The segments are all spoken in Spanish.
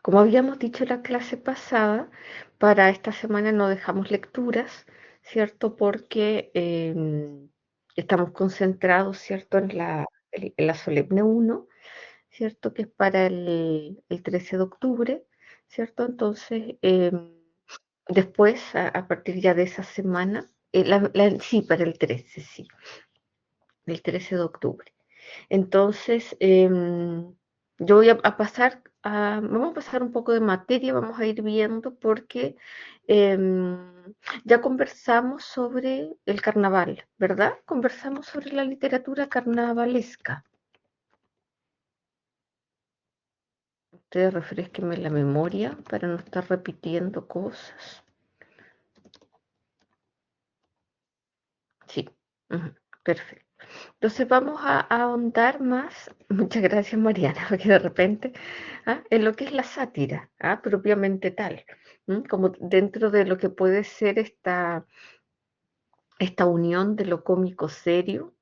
Como habíamos dicho en la clase pasada, para esta semana no dejamos lecturas, ¿cierto? Porque estamos concentrados, ¿cierto? En la Solemne 1, ¿cierto? Que es para el 13 de octubre, ¿cierto? Entonces, después, a partir ya de esa semana, sí, para el 13, sí, el 13 de octubre. Entonces, yo voy vamos a pasar un poco de materia, vamos a ir viendo porque ya conversamos sobre el carnaval, ¿verdad? Conversamos sobre la literatura carnavalesca. Ustedes refresquenme la memoria para no estar repitiendo cosas. Sí, ujú, perfecto. Entonces vamos a ahondar más, muchas gracias Mariana, porque de repente, en lo que es la sátira, propiamente tal, como dentro de lo que puede ser esta unión de lo cómico serio,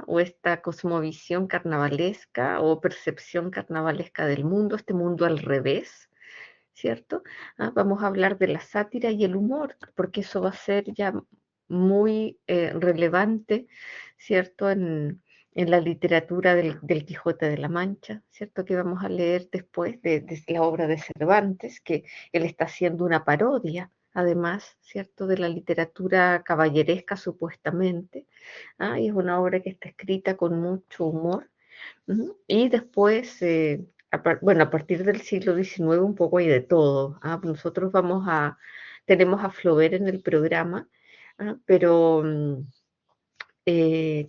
o esta cosmovisión carnavalesca o percepción carnavalesca del mundo, este mundo al revés, ¿cierto? Vamos a hablar de la sátira y el humor, porque eso va a ser ya muy relevante, ¿cierto? En la literatura del Quijote de la Mancha, ¿cierto? Que vamos a leer después de la obra de Cervantes, que él está haciendo una parodia, además, ¿cierto? De la literatura caballeresca, supuestamente, y es una obra que está escrita con mucho humor. Ujú. Y después, bueno, a partir del siglo XIX un poco hay de todo. Nosotros tenemos a Flaubert en el programa, pero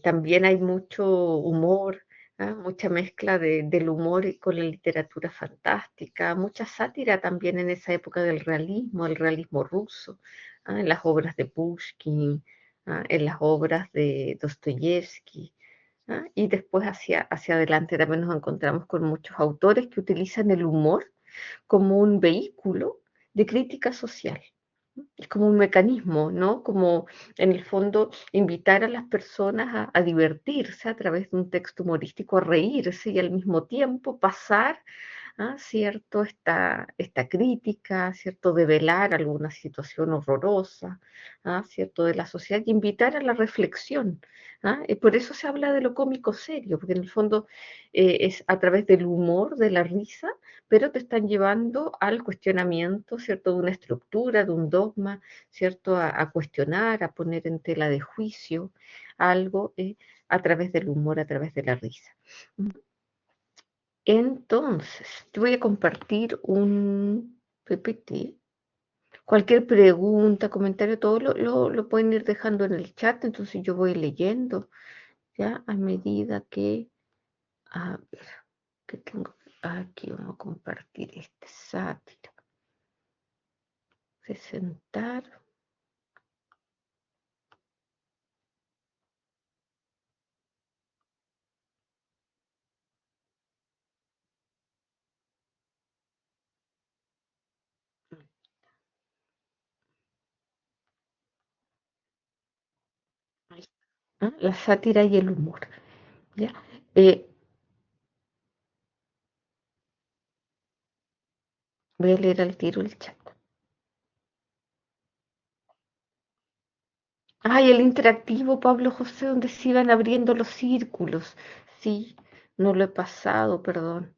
también hay mucho humor, mucha mezcla del humor con la literatura fantástica, mucha sátira también en esa época del realismo, el realismo ruso, en las obras de Pushkin, en las obras de Dostoyevsky. Y después hacia adelante también nos encontramos con muchos autores que utilizan el humor como un vehículo de crítica social. Es como un mecanismo, ¿no? Como en el fondo invitar a las personas a divertirse a través de un texto humorístico, a reírse y al mismo tiempo pasar, ¿cierto? Esta crítica, ¿cierto? Develar alguna situación horrorosa, ¿cierto? De la sociedad y invitar a la reflexión. Y por eso se habla de lo cómico serio, porque en el fondo es a través del humor, de la risa, pero te están llevando al cuestionamiento, ¿cierto? De una estructura, de un dogma, ¿cierto? A cuestionar, a poner en tela de juicio algo a través del humor, a través de la risa. Entonces, te voy a compartir un PPT. Cualquier pregunta, comentario, todo lo pueden ir dejando en el chat, entonces yo voy leyendo, ¿ya? A medida que, a ver, que tengo aquí, vamos a compartir este sátira. Presentar. La sátira y el humor, ¿ya? Eh, Voy a leer al tiro el chat. Ay, el interactivo, Pablo José, donde se iban abriendo los círculos. Sí, no lo he pasado, perdón.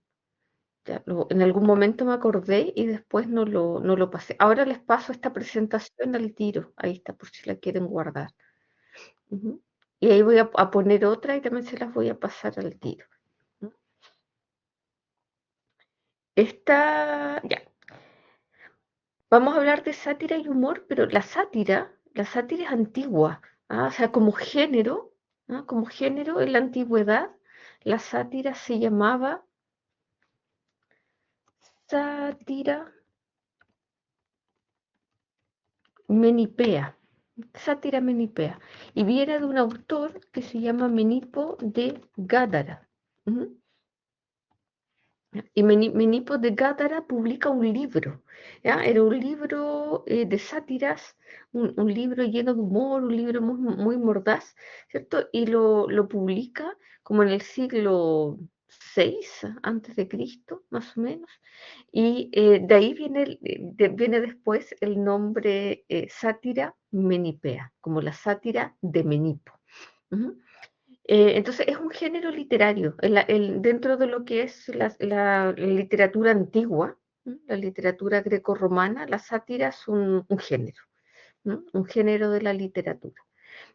En algún momento me acordé y después no lo pasé. Ahora les paso esta presentación al tiro. Ahí está, por si la quieren guardar. Ujú. Y ahí voy a poner otra y también se las voy a pasar al tiro. ¿Mm? Ya. Vamos a hablar de sátira y humor, pero la sátira es antigua, o sea, como género en la antigüedad, la sátira se llamaba sátira menipea, sátira menipea, y viene de un autor que se llama Menipo de Gádara. ¿Mm? Y Menipo de Gádara publica un libro, ¿ya? Era un libro de sátiras, un libro lleno de humor, un libro muy, muy mordaz, ¿cierto? Y lo publica como en el siglo 6 antes de Cristo, más o menos, y de ahí viene después el nombre sátira menipea, como la sátira de Menipo. Ujú. Entonces es un género literario, dentro de lo que es la literatura antigua, la literatura grecorromana, la sátira es un género, ¿no? Un género de la literatura.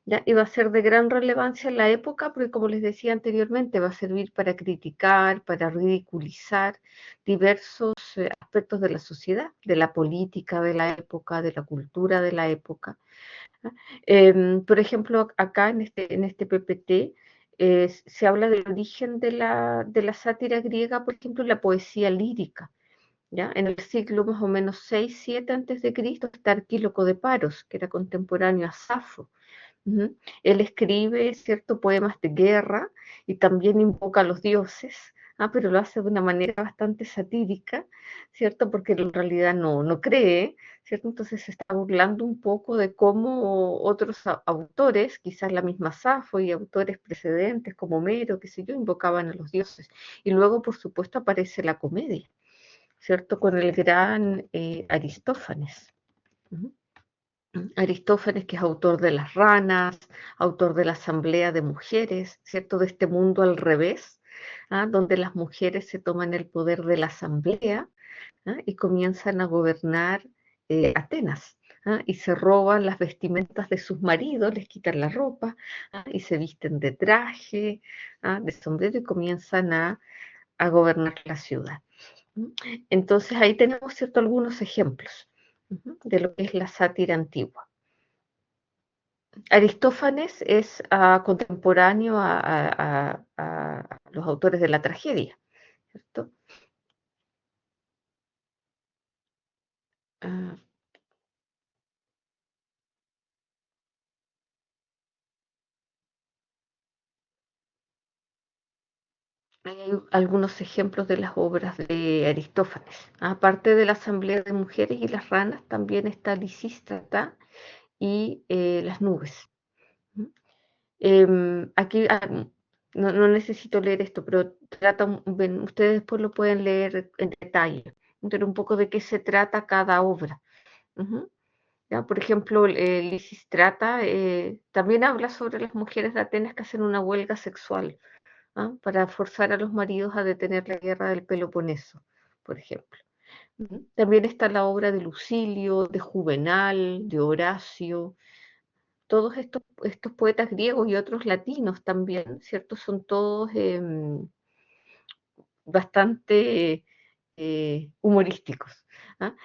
¿Ya? Y va a ser de gran relevancia en la época, porque como les decía anteriormente, va a servir para criticar, para ridiculizar diversos aspectos de la sociedad, de la política de la época, de la cultura de la época. ¿Ah? Por ejemplo, acá en este PPT se habla del origen de la sátira griega, por ejemplo, la poesía lírica. ¿Ya? En el siglo más o menos 6-7 antes de Cristo está Arquíloco de Paros, que era contemporáneo a Safo. Ujú. Él escribe, ¿cierto?, poemas de guerra y también invoca a los dioses, pero lo hace de una manera bastante satírica, ¿cierto?, porque en realidad no cree, ¿cierto? Entonces se está burlando un poco de cómo otros autores, quizás la misma Safo y autores precedentes como Homero, qué sé yo, invocaban a los dioses. Y luego, por supuesto, aparece la comedia, ¿cierto?, con el gran Aristófanes. Ujú. Aristófanes, que es autor de Las ranas, autor de la Asamblea de Mujeres, ¿cierto? De este mundo al revés, donde las mujeres se toman el poder de la Asamblea, y comienzan a gobernar Atenas. Y se roban las vestimentas de sus maridos, les quitan la ropa, y se visten de traje, de sombrero y comienzan a gobernar la ciudad. Entonces ahí tenemos, ¿cierto?, algunos ejemplos de lo que es la sátira antigua. Aristófanes es contemporáneo a los autores de la tragedia, ¿cierto? Ah, hay algunos ejemplos de las obras de Aristófanes. Aparte de la Asamblea de Mujeres y las ranas, también está Lisístrata y las nubes. Aquí no necesito leer esto, pero ustedes después lo pueden leer en detalle, ver un poco de qué se trata cada obra. Ujú. ¿Ya? Por ejemplo, Lisistrata también habla sobre las mujeres de Atenas que hacen una huelga sexual, para forzar a los maridos a detener la guerra del Peloponeso, por ejemplo. Ujú. También está la obra de Lucilio, de Juvenal, de Horacio. Todos estos poetas griegos y otros latinos también, ¿cierto? Son todos bastante humorísticos.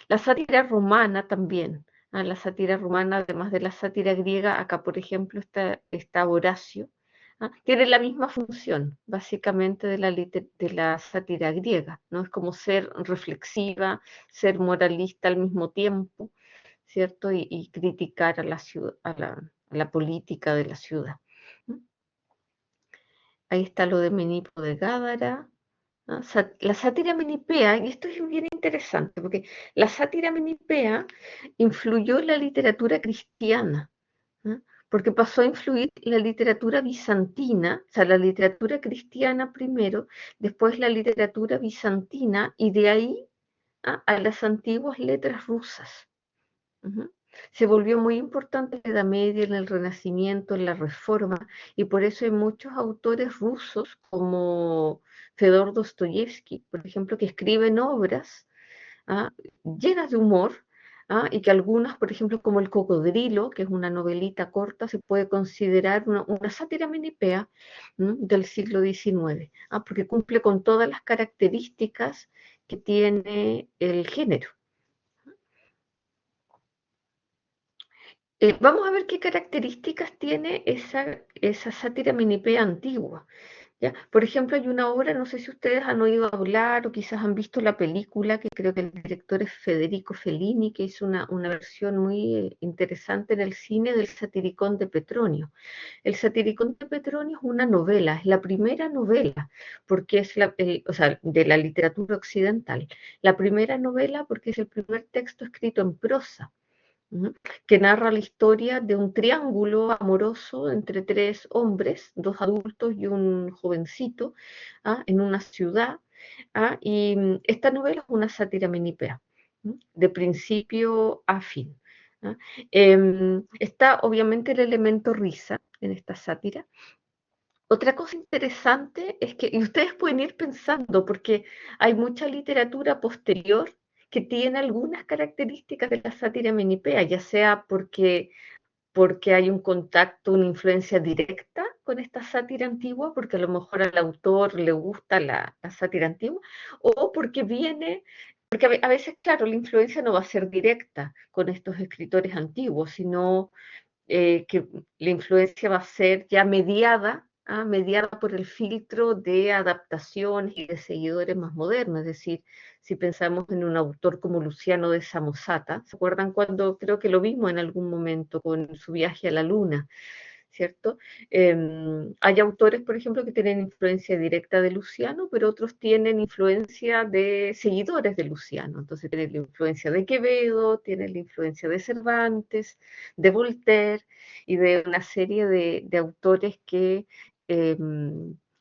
La sátira romana también. La sátira romana, además de la sátira griega, acá por ejemplo está Horacio, tiene la misma función básicamente de la sátira griega, ¿no? Es como ser reflexiva, ser moralista al mismo tiempo, ¿cierto? Y criticar a la ciudad, a la política de la ciudad. Ahí está lo de Menipo de Gádara. La sátira menipea, y esto es bien interesante, porque la sátira menipea influyó en la literatura cristiana, ¿ah? Porque pasó a influir la literatura bizantina, o sea, la literatura cristiana primero, después la literatura bizantina, y de ahí a las antiguas letras rusas. Ujú. Se volvió muy importante en la Edad Media, en el Renacimiento, en la Reforma, y por eso hay muchos autores rusos como Fedor Dostoyevsky, por ejemplo, que escriben obras ¿ah? llenas de humor, y que algunas, por ejemplo, como El Cocodrilo, que es una novelita corta, se puede considerar una sátira menipea del siglo XIX, porque cumple con todas las características que tiene el género. Vamos a ver qué características tiene esa sátira menipea antigua. ¿Ya? Por ejemplo, hay una obra, no sé si ustedes han oído hablar o quizás han visto la película, que creo que el director es Federico Fellini, que hizo una versión muy interesante en el cine del Satiricón de Petronio. El Satiricón de Petronio es una novela, es la primera novela, porque es o sea, de la literatura occidental. La primera novela porque es el primer texto escrito en prosa. que narra la historia de un triángulo amoroso entre tres hombres, dos adultos y un jovencito, en una ciudad. Y esta novela es una sátira menipea, de principio a fin. ¿Ah? Está obviamente el elemento risa en esta sátira. Otra cosa interesante es que, y ustedes pueden ir pensando, porque hay mucha literatura posterior que tiene algunas características de la sátira menipea, ya sea porque hay un contacto, una influencia directa con esta sátira antigua, porque a lo mejor al autor le gusta la sátira antigua, o porque viene, porque a veces, claro, la influencia no va a ser directa con estos escritores antiguos, sino que la influencia va a ser ya mediada, mediada por el filtro de adaptaciones y de seguidores más modernos. Es decir, si pensamos en un autor como Luciano de Samosata, ¿se acuerdan cuando creo que lo vimos en algún momento con su viaje a la luna? ¿Cierto? Hay autores, por ejemplo, que tienen influencia directa de Luciano, pero otros tienen influencia de seguidores de Luciano. Entonces tienen la influencia de Quevedo, tienen la influencia de Cervantes, de Voltaire y de una serie de autores que eh,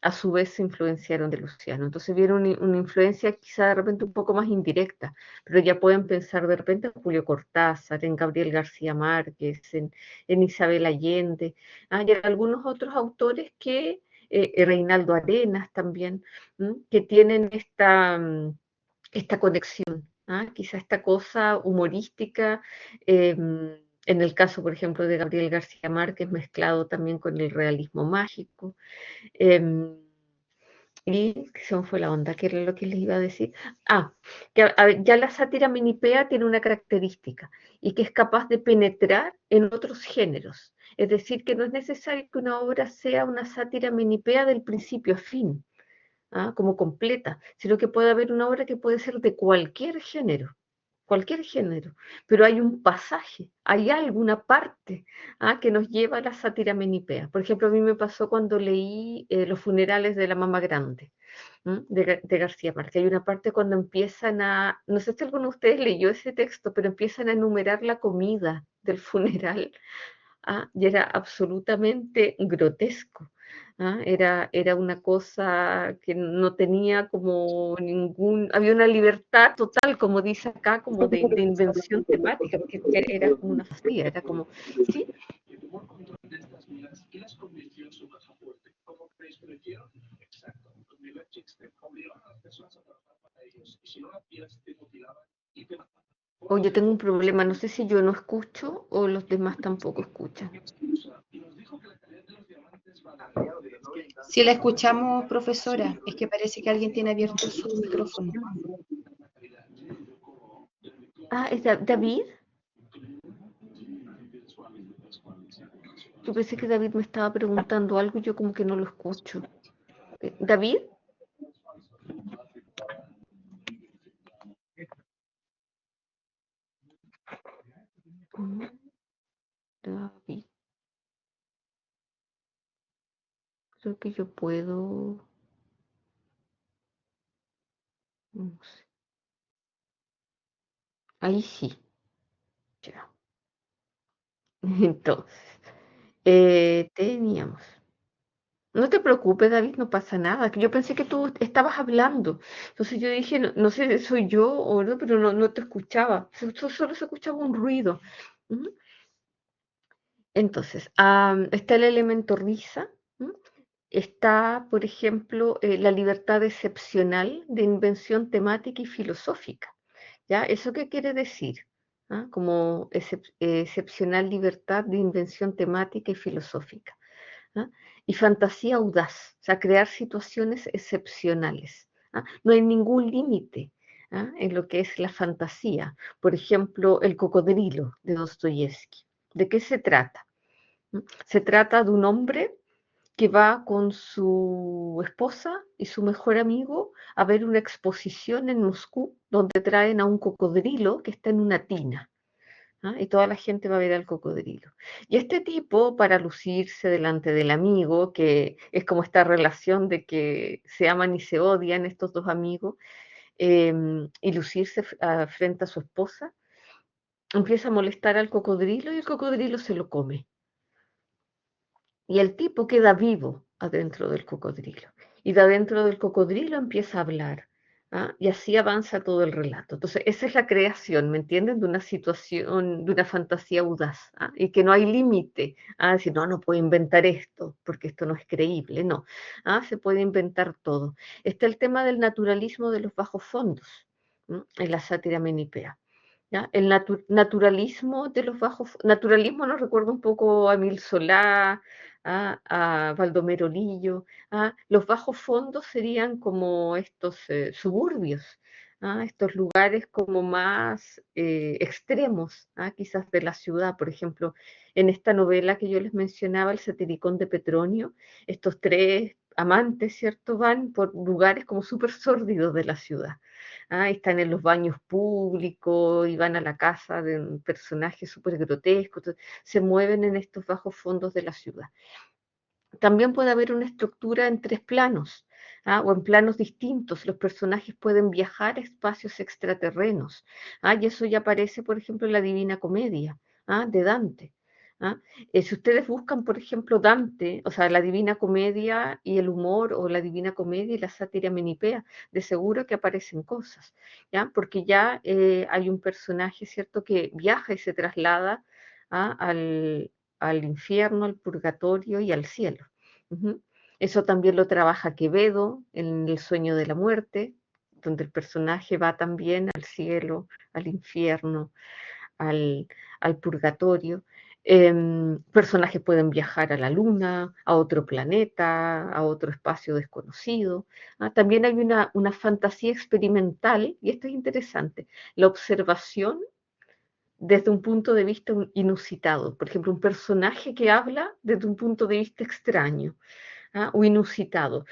a su vez se influenciaron de Luciano. Entonces vieron una influencia quizá de repente un poco más indirecta, pero ya pueden pensar de repente en Julio Cortázar, en Gabriel García Márquez, en Isabel Allende. Y algunos otros autores que, Reinaldo Arenas también, que tienen esta conexión, quizá esta cosa humorística, en el caso, por ejemplo, de Gabriel García Márquez, mezclado también con el realismo mágico. Eh, y se me fue la onda, ¿qué era lo que les iba a decir? Que ya la sátira menipea tiene una característica y que es capaz de penetrar en otros géneros. Es decir, que no es necesario que una obra sea una sátira menipea del principio a fin, como completa, sino que puede haber una obra que puede ser de cualquier género, pero hay un pasaje, hay alguna parte, que nos lleva a la sátira menipea. Por ejemplo, a mí me pasó cuando leí Los funerales de la mamá grande, de García Márquez. Hay una parte cuando empiezan no sé si alguno de ustedes leyó ese texto, pero empiezan a enumerar la comida del funeral, y era absolutamente grotesco. Era una cosa que no tenía como había una libertad total, como dice acá, como de invención temática, porque era como una fantasía, era como, sí. Oye, tengo un problema, no sé si yo no escucho o los demás tampoco escuchan. Si la escuchamos, profesora, es que parece que alguien tiene abierto su micrófono. ¿Es David? Yo pensé que David me estaba preguntando algo y yo como que no lo escucho. ¿David? David, creo que yo puedo. No sé. Ahí sí. Ya. Entonces, teníamos. No te preocupes, David, no pasa nada. Que yo pensé que tú estabas hablando. Entonces yo dije, no, no sé si soy yo o no, pero no te escuchaba. Solo se escuchaba un ruido. Ujú. Entonces, está el elemento risa. ¿M? Está, por ejemplo, la libertad excepcional de invención temática y filosófica. ¿Ya? ¿Eso qué quiere decir? Como excepcional libertad de invención temática y filosófica. ¿Ah? Y fantasía audaz, o sea, crear situaciones excepcionales. No hay ningún límite en lo que es la fantasía. Por ejemplo, el cocodrilo de Dostoyevsky. ¿De qué se trata? Se trata de un hombre que va con su esposa y su mejor amigo a ver una exposición en Moscú donde traen a un cocodrilo que está en una tina. Y toda la gente va a ver al cocodrilo. Y este tipo, para lucirse delante del amigo, que es como esta relación de que se aman y se odian estos dos amigos, y lucirse frente a su esposa, empieza a molestar al cocodrilo y el cocodrilo se lo come. Y el tipo queda vivo adentro del cocodrilo. Y de adentro del cocodrilo empieza a hablar. ¿Ah? Y así avanza todo el relato. Entonces, esa es la creación, ¿me entienden? De una situación, de una fantasía audaz. ¿Ah? Y que no hay límite. ¿Ah? Decir, no, no puedo inventar esto, porque esto no es creíble. No. ¿Ah? Se puede inventar todo. Está el tema del naturalismo de los bajos fondos, ¿m? En la sátira menipea. ¿Ya? El naturalismo de los bajos, naturalismo nos recuerda un poco a Emil Solá, a Baldomero Lillo. Los bajos fondos serían como estos suburbios, estos lugares como más extremos, quizás de la ciudad. Por ejemplo, en esta novela que yo les mencionaba, El satiricón de Petronio, estos tres amantes, ¿cierto? Van por lugares como súper sórdidos de la ciudad. Están en los baños públicos y van a la casa de un personaje súper grotesco, se mueven en estos bajos fondos de la ciudad. También puede haber una estructura en tres planos, o en planos distintos. Los personajes pueden viajar a espacios extraterrenos, y eso ya aparece, por ejemplo, en la Divina Comedia, de Dante. ¿Ah? Si ustedes buscan, por ejemplo, Dante, o sea, la Divina Comedia y el humor, o la Divina Comedia y la sátira menipea, de seguro que aparecen cosas, ¿ya? Porque ya hay un personaje, ¿cierto?, que viaja y se traslada al infierno, al purgatorio y al cielo. Ujú. Eso también lo trabaja Quevedo en El sueño de la muerte, donde el personaje va también al cielo, al infierno, al, al purgatorio. Personajes pueden viajar a la luna, a otro planeta, a otro espacio desconocido. También hay una fantasía experimental, y esto es interesante, la observación desde un punto de vista inusitado. Por ejemplo, un personaje que habla desde un punto de vista extraño, o inusitado.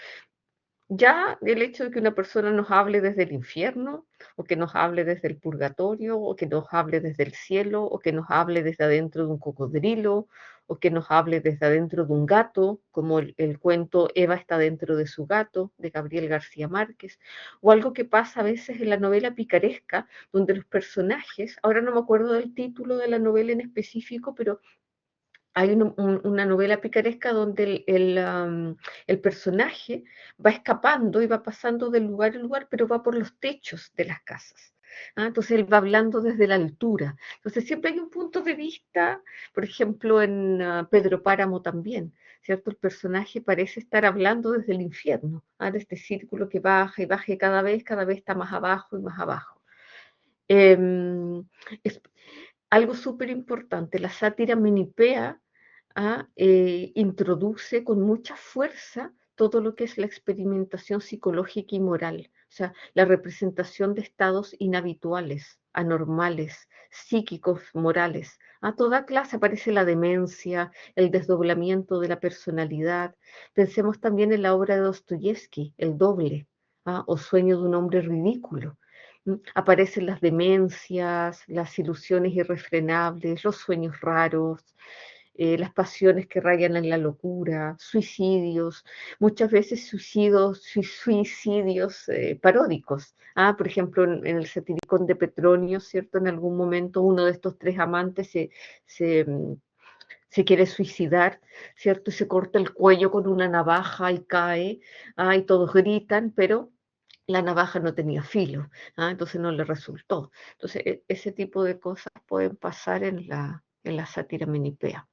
Ya el hecho de que una persona nos hable desde el infierno, o que nos hable desde el purgatorio, o que nos hable desde el cielo, o que nos hable desde adentro de un cocodrilo, o que nos hable desde adentro de un gato, como el cuento Eva está dentro de su gato, de Gabriel García Márquez, o algo que pasa a veces en la novela picaresca, donde los personajes, ahora no me acuerdo del título de la novela en específico, pero hay una novela picaresca donde el personaje va escapando y va pasando de lugar en lugar, pero va por los techos de las casas. Entonces él va hablando desde la altura. Entonces siempre hay un punto de vista, por ejemplo, en Pedro Páramo también, ¿cierto? El personaje parece estar hablando desde el infierno, de este círculo que baja y baja y cada vez está más abajo y más abajo. Em, es algo súper importante, la sátira menipea introduce con mucha fuerza todo lo que es la experimentación psicológica y moral, o sea, la representación de estados inhabituales, anormales, psíquicos, morales. A toda clase aparece la demencia, el desdoblamiento de la personalidad. Pensemos también en la obra de Dostoyevsky, El doble, o Sueño de un hombre ridículo. Aparecen las demencias, las ilusiones irrefrenables, los sueños raros, las pasiones que rayan en la locura, suicidios, muchas veces suicidios paródicos. Por ejemplo, en el satiricón de Petronio, ¿cierto? En algún momento uno de estos tres amantes se, se quiere suicidar, ¿cierto? Y se corta el cuello con una navaja y cae, y todos gritan, pero la navaja no tenía filo, entonces no le resultó. Entonces, ese tipo de cosas pueden pasar en la sátira menipea.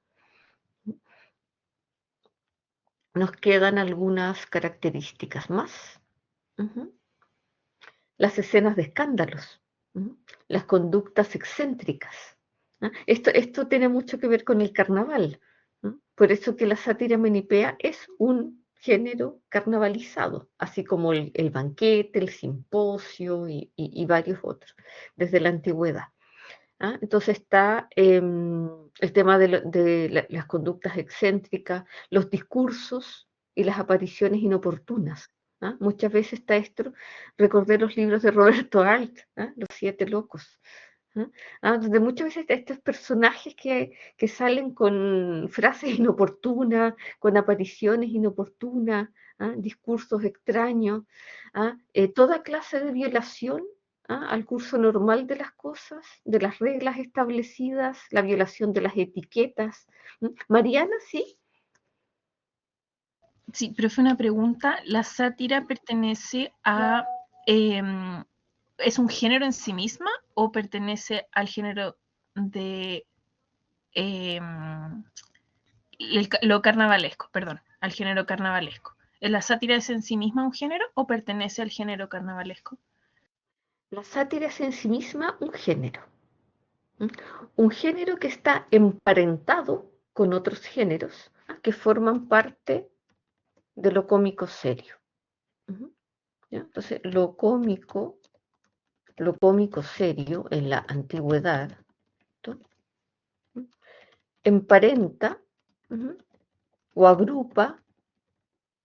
Nos quedan algunas características más. Ujú. Las escenas de escándalos, ujú. Las conductas excéntricas. Esto tiene mucho que ver con el carnaval. Por eso que la sátira menipea es un género carnavalizado, así como el banquete, el simposio y varios otros, desde la antigüedad. Entonces está el tema de las conductas excéntricas, los discursos y las apariciones inoportunas. Muchas veces está esto, recordé los libros de Roberto Alt, Los Siete Locos. ¿Ah? Donde muchas veces estos personajes que salen con frases inoportunas, con apariciones inoportunas, discursos extraños, toda clase de violación al curso normal de las cosas, de las reglas establecidas, la violación de las etiquetas. Mariana, sí. Sí, profe, una pregunta. ¿La sátira pertenece a... ¿es un género en sí misma o pertenece al género de... lo carnavalesco, perdón, al género carnavalesco? ¿La sátira es en sí misma un género o pertenece al género carnavalesco? La sátira es en sí misma un género. Un género que está emparentado con otros géneros que forman parte de lo cómico serio. ¿Ya? Entonces, lo cómico serio en la antigüedad, ¿no? Emparenta o agrupa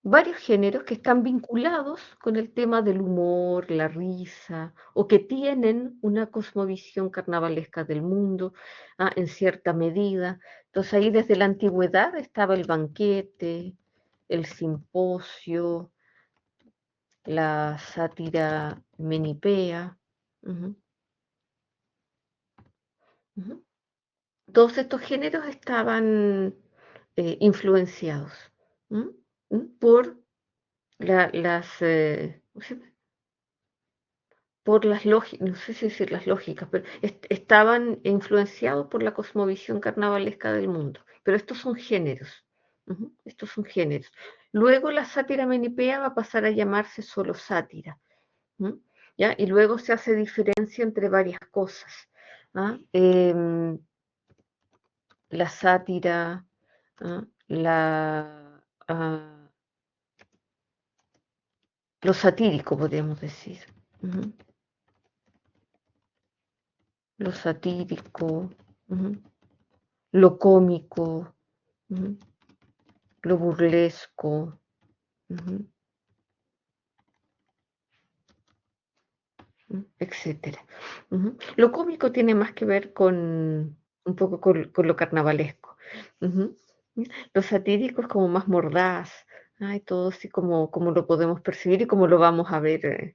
varios géneros que están vinculados con el tema del humor, la risa, o que tienen una cosmovisión carnavalesca del mundo, en cierta medida. Entonces ahí desde la antigüedad estaba el banquete, el simposio, la sátira menipea. Ujú, ujú. Todos estos géneros estaban influenciados, ¿m? Por ¿cómo se llama? Por las lógicas, no sé si decir las lógicas, pero estaban influenciados por la cosmovisión carnavalesca del mundo. Pero estos son géneros. Estos son géneros. Luego la sátira menipea va a pasar a llamarse solo sátira. ¿Ya? Y luego se hace diferencia entre varias cosas. ¿Ah? La sátira, ¿ah? Ah, lo satírico, podríamos decir. Ujú. Lo satírico, ujú, lo cómico, ujú, lo burlesco, ujú, etcétera. Lo cómico tiene más que ver con un poco con lo carnavalesco. Ujú. Lo satírico es como más mordaz, y todo así como lo podemos percibir y como lo vamos a ver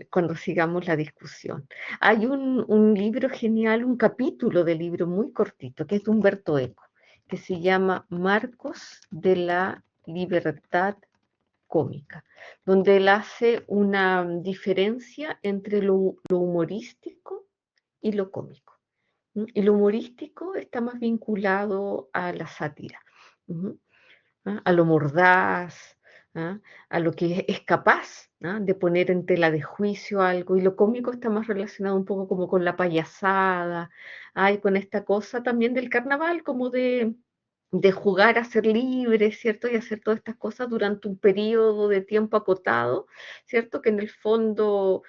cuando sigamos la discusión. Hay un libro genial, un capítulo de libro muy cortito, que es de Humberto Eco, que se llama Marcos de la Libertad Cómica, donde él hace una diferencia entre lo humorístico y lo cómico. Y lo humorístico está más vinculado a la sátira. ¿Mm? A lo mordaz, ¿ah? A lo que es capaz, de poner en tela de juicio algo, y lo cómico está más relacionado un poco como con la payasada, y con esta cosa también del carnaval, como de jugar a ser libre, ¿cierto? Y hacer todas estas cosas durante un periodo de tiempo acotado, ¿cierto? Que en el fondo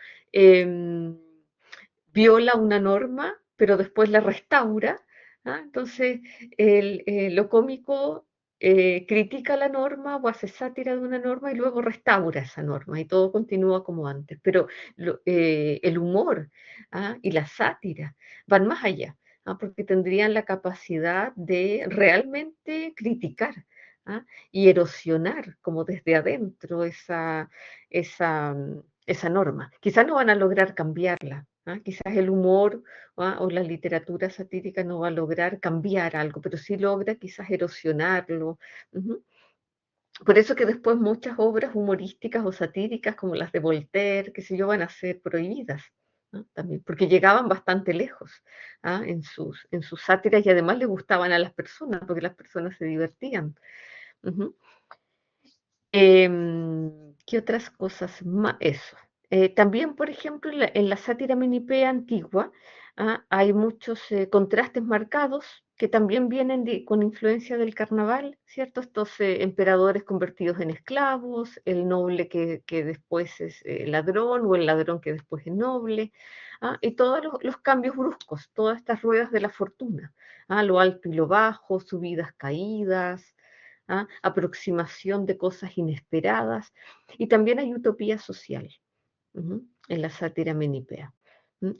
viola una norma, pero después la restaura. Entonces, lo cómico critica la norma o hace sátira de una norma y luego restaura esa norma y todo continúa como antes. Pero el humor y la sátira van más allá, porque tendrían la capacidad de realmente criticar y erosionar como desde adentro esa, esa norma. Quizás no van a lograr cambiarla, quizás el humor o la literatura satírica no va a lograr cambiar algo, pero sí logra quizás erosionarlo. Ujú. Por eso que después muchas obras humorísticas o satíricas, como las de Voltaire, qué sé yo, van a ser prohibidas. También, porque llegaban bastante lejos en sus sátiras y además le gustaban a las personas, porque las personas se divertían. Ujú. ¿Qué otras cosas más? Eso. También, por ejemplo, en la sátira menipea antigua, hay muchos contrastes marcados que también vienen con influencia del carnaval, ¿cierto? Estos emperadores convertidos en esclavos, el noble que después es ladrón o el ladrón que después es noble, y todos los cambios bruscos, todas estas ruedas de la fortuna, lo alto y lo bajo, subidas, caídas, aproximación de cosas inesperadas, y también hay utopía social en la sátira menipea.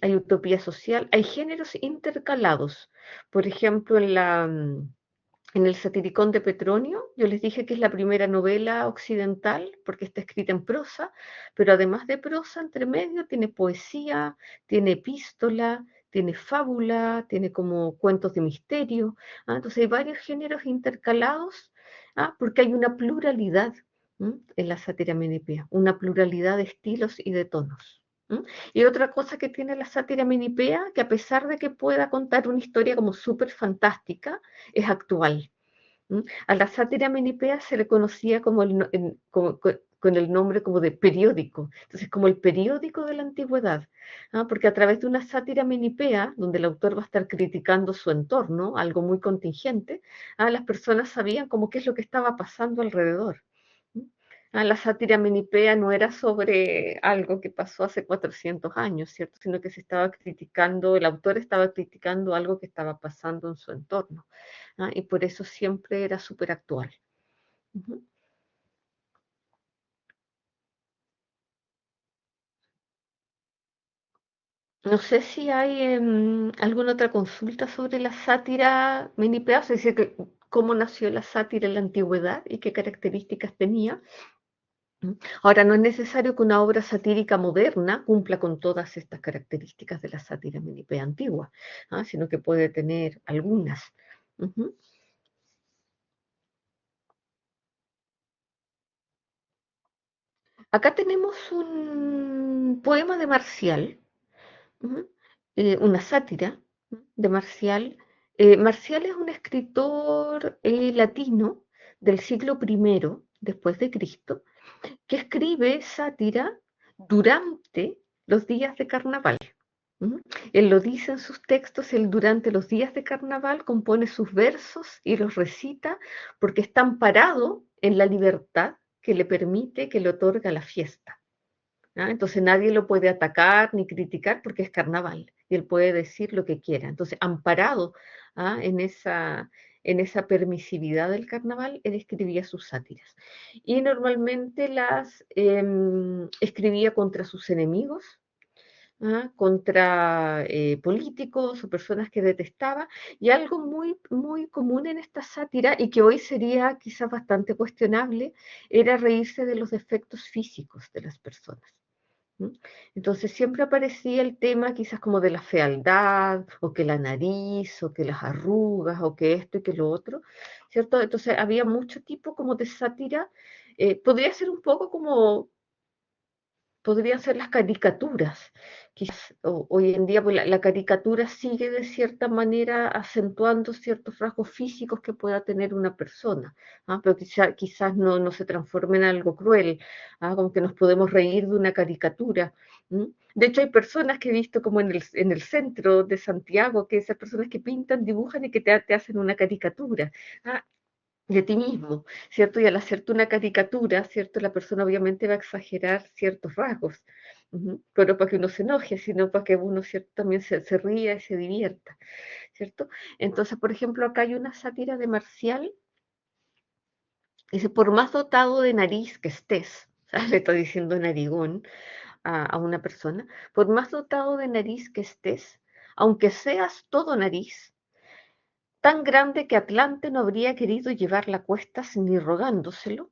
Hay utopía social, hay géneros intercalados, por ejemplo, en el Satiricón de Petronio, yo les dije que es la primera novela occidental, porque está escrita en prosa, pero además de prosa, entre medio tiene poesía, tiene epístola, tiene fábula, tiene como cuentos de misterio. Entonces hay varios géneros intercalados, porque hay una pluralidad en la sátira menipea, una pluralidad de estilos y de tonos. Y otra cosa que tiene la sátira menipea, que a pesar de que pueda contar una historia como súper fantástica, es actual. A la sátira menipea se le conocía como con el nombre como de periódico, entonces como el periódico de la antigüedad, porque a través de una sátira menipea, donde el autor va a estar criticando su entorno, algo muy contingente, las personas sabían como qué es lo que estaba pasando alrededor. La sátira menipea no era sobre algo que pasó hace 400 años, ¿cierto? Sino que se estaba criticando, el autor estaba criticando algo que estaba pasando en su entorno. Y por eso siempre era súper actual. Ujú. No sé si hay alguna otra consulta sobre la sátira menipea, es decir, cómo nació la sátira en la antigüedad y qué características tenía. Ahora, no es necesario que una obra satírica moderna cumpla con todas estas características de la sátira menipea antigua, sino que puede tener algunas. Ujú. Acá tenemos un poema de Marcial, ujú, una sátira de Marcial. Marcial es un escritor latino del siglo I después de Cristo, que escribe sátira durante los días de carnaval. ¿Mm? Él lo dice en sus textos, él durante los días de carnaval compone sus versos y los recita porque está amparado en la libertad que le permite, que le otorga la fiesta. Entonces nadie lo puede atacar ni criticar porque es carnaval y él puede decir lo que quiera. Entonces, amparado en esa permisividad del carnaval, él escribía sus sátiras. Y normalmente las escribía contra sus enemigos, contra políticos o personas que detestaba, y algo muy, muy común en esta sátira y que hoy sería quizás bastante cuestionable, era reírse de los defectos físicos de las personas. Entonces siempre aparecía el tema quizás como de la fealdad, o que la nariz, o que las arrugas, o que esto y que lo otro, ¿cierto? Entonces había mucho tipo como de sátira, podría ser un poco como podrían ser las caricaturas. Quizás hoy en día pues, la caricatura sigue de cierta manera acentuando ciertos rasgos físicos que pueda tener una persona, pero quizás no se transforme en algo cruel, como que nos podemos reír de una caricatura. De hecho, hay personas que he visto como en el centro de Santiago, que esas personas que pintan, dibujan y que te hacen una caricatura. ¿Ah? De ti mismo, ¿cierto? Y al hacerte una caricatura, ¿cierto? La persona obviamente va a exagerar ciertos rasgos, pero para que uno se enoje, sino para que uno, ¿cierto? También se ría y se divierta, ¿cierto? Entonces, por ejemplo, acá hay una sátira de Marcial, dice, por más dotado de nariz que estés, le está diciendo narigón a una persona, por más dotado de nariz que estés, aunque seas todo nariz, tan grande que Atlante no habría querido llevarla a cuestas ni rogándoselo,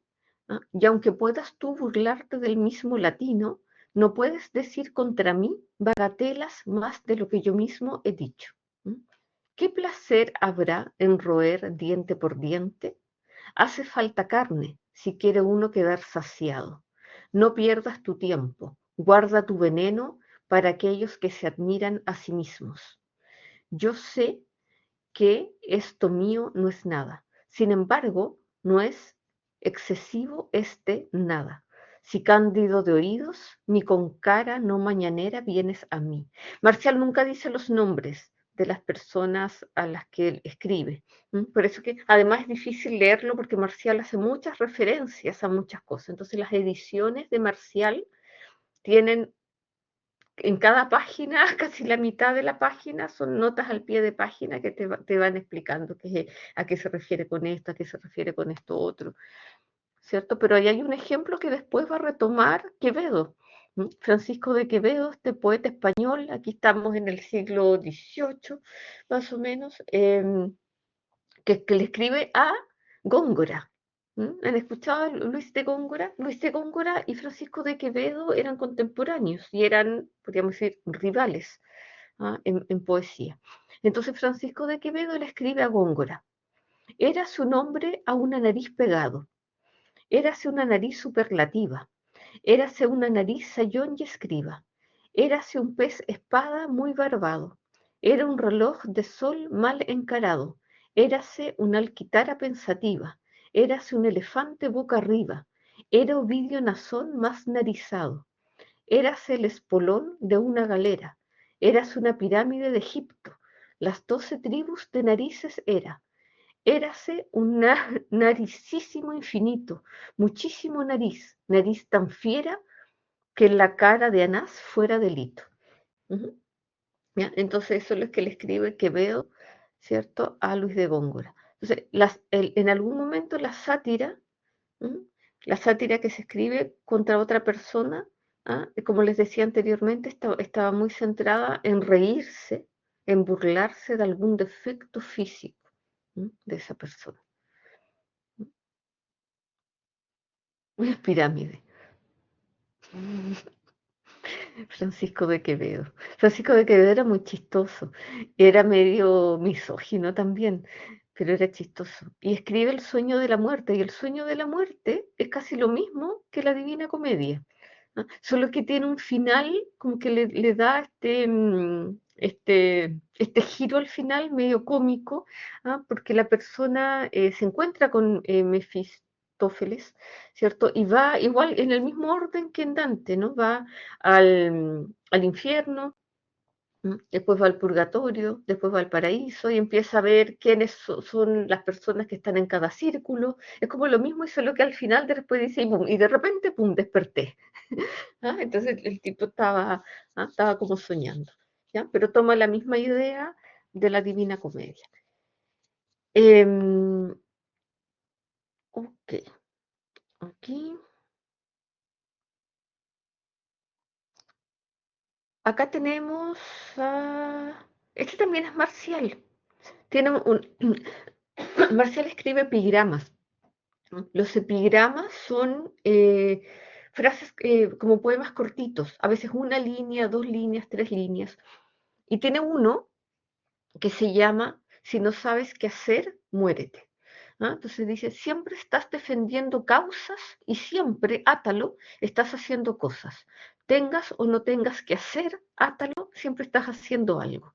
y aunque puedas tú burlarte del mismo latino, no puedes decir contra mí bagatelas más de lo que yo mismo he dicho. ¿Qué placer habrá en roer diente por diente? Hace falta carne si quiere uno quedar saciado. No pierdas tu tiempo, guarda tu veneno para aquellos que se admiran a sí mismos. Yo sé que esto mío no es nada. Sin embargo, no es excesivo este nada. Si cándido de oídos, ni con cara no mañanera vienes a mí. Marcial nunca dice los nombres de las personas a las que él escribe. Por eso que además es difícil leerlo porque Marcial hace muchas referencias a muchas cosas. Entonces las ediciones de Marcial tienen en cada página, casi la mitad de la página, son notas al pie de página que te van explicando a qué se refiere con esto, a qué se refiere con esto otro, ¿cierto? Pero ahí hay un ejemplo que después va a retomar Quevedo. Francisco de Quevedo, este poeta español, aquí estamos en el siglo XVIII, más o menos, que le escribe a Góngora. ¿Han escuchado a Luis de Góngora? Luis de Góngora y Francisco de Quevedo eran contemporáneos y eran, podríamos decir, rivales en poesía. Entonces Francisco de Quevedo le escribe a Góngora. Érase un hombre a una nariz pegado, érase una nariz superlativa, érase una nariz sayón y escriba, érase un pez espada muy barbado, era un reloj de sol mal encarado, érase una alquitara pensativa, érase un elefante boca arriba, era Ovidio Nazón más narizado, érase el espolón de una galera, érase una pirámide de Egipto, las 12 tribus de narices era, érase un naricísimo infinito, muchísimo nariz, nariz tan fiera que en la cara de Anás fuera delito. Ujú. ¿Ya? Entonces eso es lo que le escribe Quevedo, ¿cierto?, a Luis de Góngora. Entonces, en algún momento la sátira, ¿m? La sátira que se escribe contra otra persona, como les decía anteriormente, estaba muy centrada en reírse, en burlarse de algún defecto físico, de esa persona. Una pirámide. Francisco de Quevedo. Francisco de Quevedo era muy chistoso, era medio misógino también, pero era chistoso. Y escribe El sueño de la muerte, y el sueño de la muerte es casi lo mismo que la Divina Comedia, ¿no? Solo que tiene un final como que le da este giro al final medio cómico, porque la persona se encuentra con Mefistófeles, ¿cierto? Y va igual en el mismo orden que en Dante, ¿no? Va al infierno, después va al purgatorio, después va al paraíso y empieza a ver quiénes son las personas que están en cada círculo. Es como lo mismo, y solo que al final después dice, y de repente, pum, desperté. Entonces el tipo estaba como soñando, ¿ya? Pero toma la misma idea de la Divina Comedia. Em, ok, aquí. Acá tenemos este también es Marcial. Tiene Marcial escribe epigramas, ¿no? Los epigramas son frases como poemas cortitos, a veces una línea, 2 líneas, 3 líneas. Y tiene uno que se llama Si no sabes qué hacer, muérete. Entonces dice, siempre estás defendiendo causas y siempre, átalo, estás haciendo cosas. Tengas o no tengas que hacer, átalo, siempre estás haciendo algo.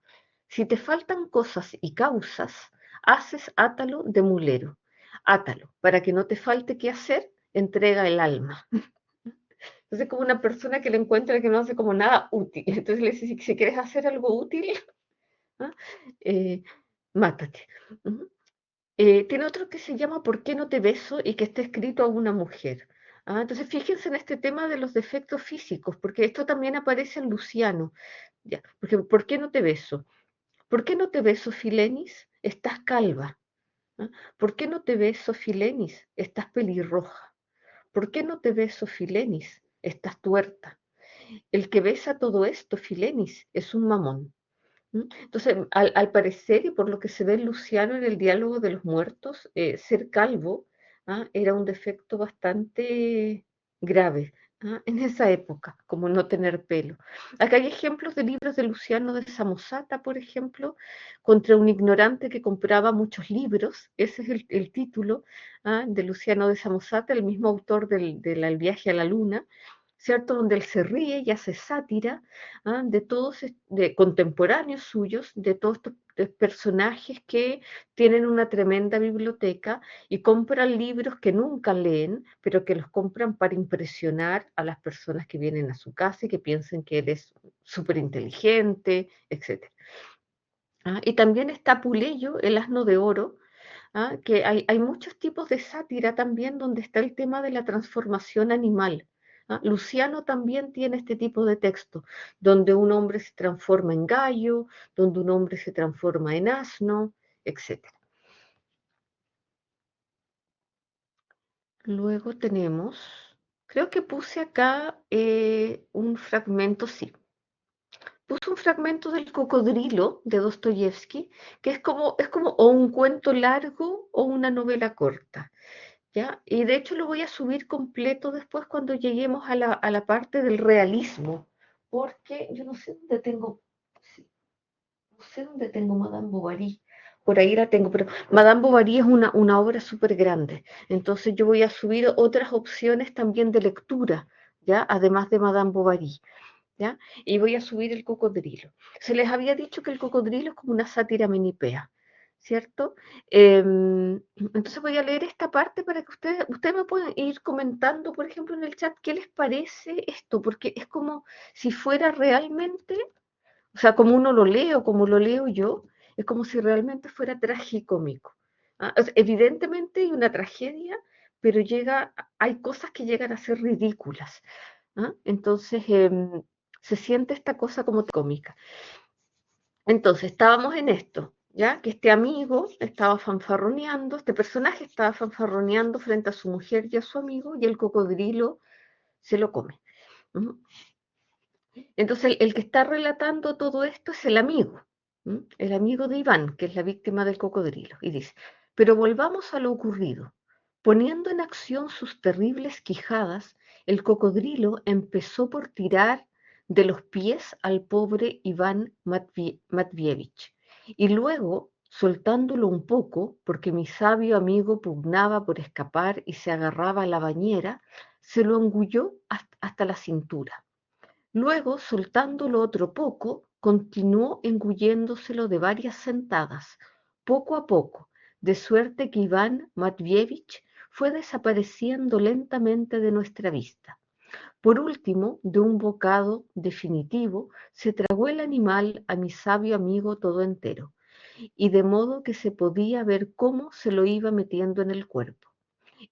Si te faltan cosas y causas, haces átalo de mulero. Átalo, para que no te falte qué hacer, entrega el alma. Entonces, como una persona que le encuentra que no hace como nada útil. Entonces le dice, si quieres hacer algo útil, ¿ah? Eh, mátate. Ujú. Tiene otro que se llama ¿Por qué no te beso? Y que está escrito a una mujer. Entonces, fíjense en este tema de los defectos físicos, porque esto también aparece en Luciano. Ya, porque, ¿por qué no te beso? ¿Por qué no te beso, Filenis? Estás calva. ¿Por qué no te beso, Filenis? Estás pelirroja. ¿Por qué no te beso, Filenis? Estás tuerta. El que besa todo esto, Filenis, es un mamón. Entonces, al parecer, y por lo que se ve en Luciano en el diálogo de los muertos, ser calvo era un defecto bastante grave en esa época, como no tener pelo. Acá hay ejemplos de libros de Luciano de Samosata, por ejemplo, contra un ignorante que compraba muchos libros. Ese es el título de Luciano de Samosata, el mismo autor del viaje a la luna, ¿cierto? Donde él se ríe y hace sátira de todos, de contemporáneos suyos, de todos estos personajes que tienen una tremenda biblioteca y compran libros que nunca leen, pero que los compran para impresionar a las personas que vienen a su casa y que piensen que él es súper inteligente, etc. Y también está Puleyo, el asno de oro, que hay muchos tipos de sátira también donde está el tema de la transformación animal. Luciano también tiene este tipo de texto, donde un hombre se transforma en gallo, donde un hombre se transforma en asno, etc. Luego tenemos, creo que puse acá un fragmento, sí, puso un fragmento del Cocodrilo de Dostoyevsky, que es como o un cuento largo o una novela corta, ¿ya? Y de hecho lo voy a subir completo después cuando lleguemos a la parte del realismo, porque yo no sé dónde tengo, sí, no sé dónde tengo Madame Bovary. Por ahí la tengo, pero Madame Bovary es una obra súper grande. Entonces yo voy a subir otras opciones también de lectura, ¿ya? Además de Madame Bovary. ¿Ya? Y voy a subir el cocodrilo. Se les había dicho que el cocodrilo es como una sátira menipea, ¿cierto? Entonces voy a leer esta parte para que ustedes me puedan ir comentando, por ejemplo, en el chat, qué les parece esto, porque es como si fuera realmente, o sea, como uno lo lee o como lo leo yo, es como si realmente fuera tragicómico. ¿Ah? O sea, evidentemente hay una tragedia, pero hay cosas que llegan a ser ridículas. ¿Ah? Entonces, se siente esta cosa como cómica. Entonces, estábamos en esto, ¿ya? Que este amigo estaba fanfarroneando, este personaje estaba fanfarroneando frente a su mujer y a su amigo, y el cocodrilo se lo come. ¿Mm? Entonces, el que está relatando todo esto es el amigo, el amigo de Iván, que es la víctima del cocodrilo, y dice, pero volvamos a lo ocurrido. Poniendo en acción sus terribles quijadas, el cocodrilo empezó por tirar de los pies al pobre Iván Matvievich, y luego, soltándolo un poco, porque mi sabio amigo pugnaba por escapar y se agarraba a la bañera, se lo engulló hasta la cintura. Luego, soltándolo otro poco, continuó engulléndoselo de varias sentadas, poco a poco, de suerte que Iván Matvievich fue desapareciendo lentamente de nuestra vista. Por último, de un bocado definitivo, se tragó el animal a mi sabio amigo todo entero, y de modo que se podía ver cómo se lo iba metiendo en el cuerpo.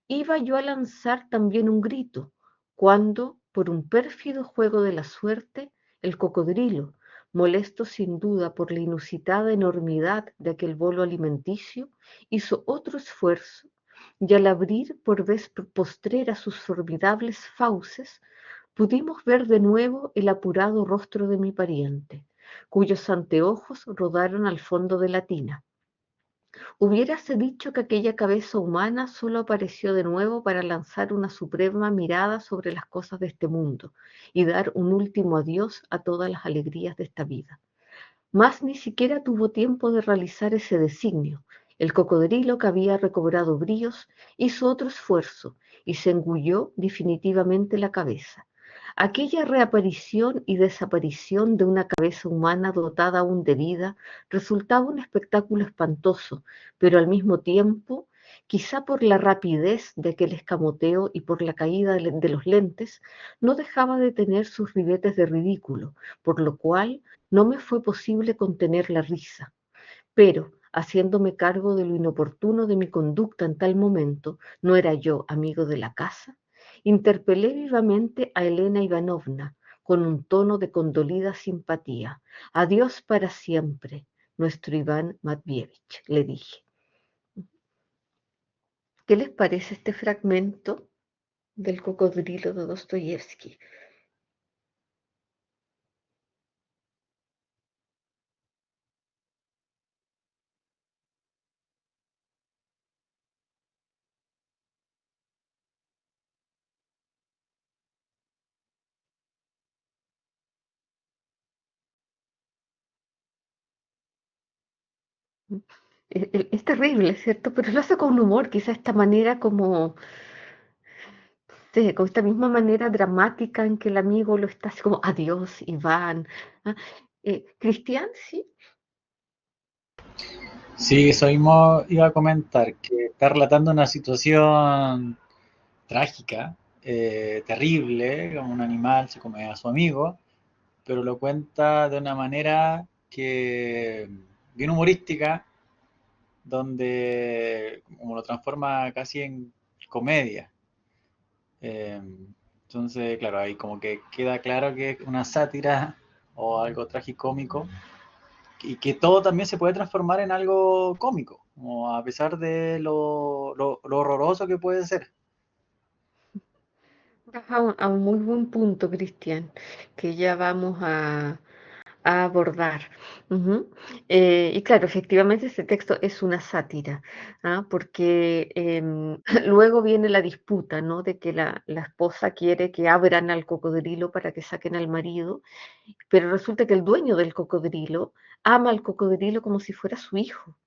Iba yo a lanzar también un grito, cuando, por un pérfido juego de la suerte, el cocodrilo, molesto sin duda por la inusitada enormidad de aquel bolo alimenticio, hizo otro esfuerzo, y al abrir por vez postrera sus formidables fauces, pudimos ver de nuevo el apurado rostro de mi pariente, cuyos anteojos rodaron al fondo de la tina. Hubiérase dicho que aquella cabeza humana solo apareció de nuevo para lanzar una suprema mirada sobre las cosas de este mundo y dar un último adiós a todas las alegrías de esta vida. Mas ni siquiera tuvo tiempo de realizar ese designio. El cocodrilo, que había recobrado bríos, hizo otro esfuerzo y se engulló definitivamente la cabeza. Aquella reaparición y desaparición de una cabeza humana dotada aún de vida resultaba un espectáculo espantoso, pero al mismo tiempo, quizá por la rapidez de aquel escamoteo y por la caída de los lentes, no dejaba de tener sus ribetes de ridículo, por lo cual no me fue posible contener la risa. Pero, haciéndome cargo de lo inoportuno de mi conducta en tal momento, ¿no era yo amigo de la casa? Interpelé vivamente a Elena Ivanovna con un tono de condolida simpatía. Adiós para siempre, nuestro Iván Matvievich, le dije. ¿Qué les parece este fragmento del cocodrilo de Dostoyevsky? Es terrible, ¿cierto? Pero lo hace con humor, quizá esta manera como, sí, con esta misma manera dramática en que el amigo lo está así como, adiós, Iván. ¿Ah? Cristian, sí. Sí, eso mismo iba a comentar, que está relatando una situación trágica, terrible, como un animal se come a su amigo, pero lo cuenta de una manera que bien humorística, donde como lo transforma casi en comedia. Eh, entonces, claro, ahí como que queda claro que es una sátira o algo tragicómico y que todo también se puede transformar en algo cómico, como a pesar de lo horroroso que puede ser. Vas a un muy buen punto, Cristian, que ya vamos a, a abordar. Ujú. Y claro, efectivamente este texto es una sátira, ¿ah? Porque luego viene la disputa, ¿no? De que la esposa quiere que abran al cocodrilo para que saquen al marido, pero resulta que el dueño del cocodrilo ama al cocodrilo como si fuera su hijo,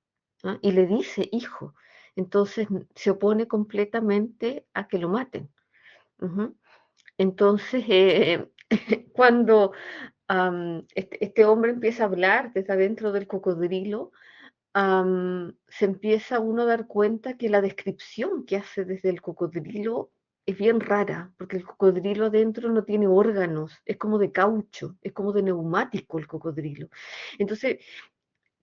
¿ah? Y le dice hijo. Entonces se opone completamente a que lo maten. Ujú. Entonces, cuando este hombre empieza a hablar desde adentro del cocodrilo, se empieza uno a dar cuenta que la descripción que hace desde el cocodrilo es bien rara, porque el cocodrilo adentro no tiene órganos, es como de caucho, es como de neumático el cocodrilo. Entonces,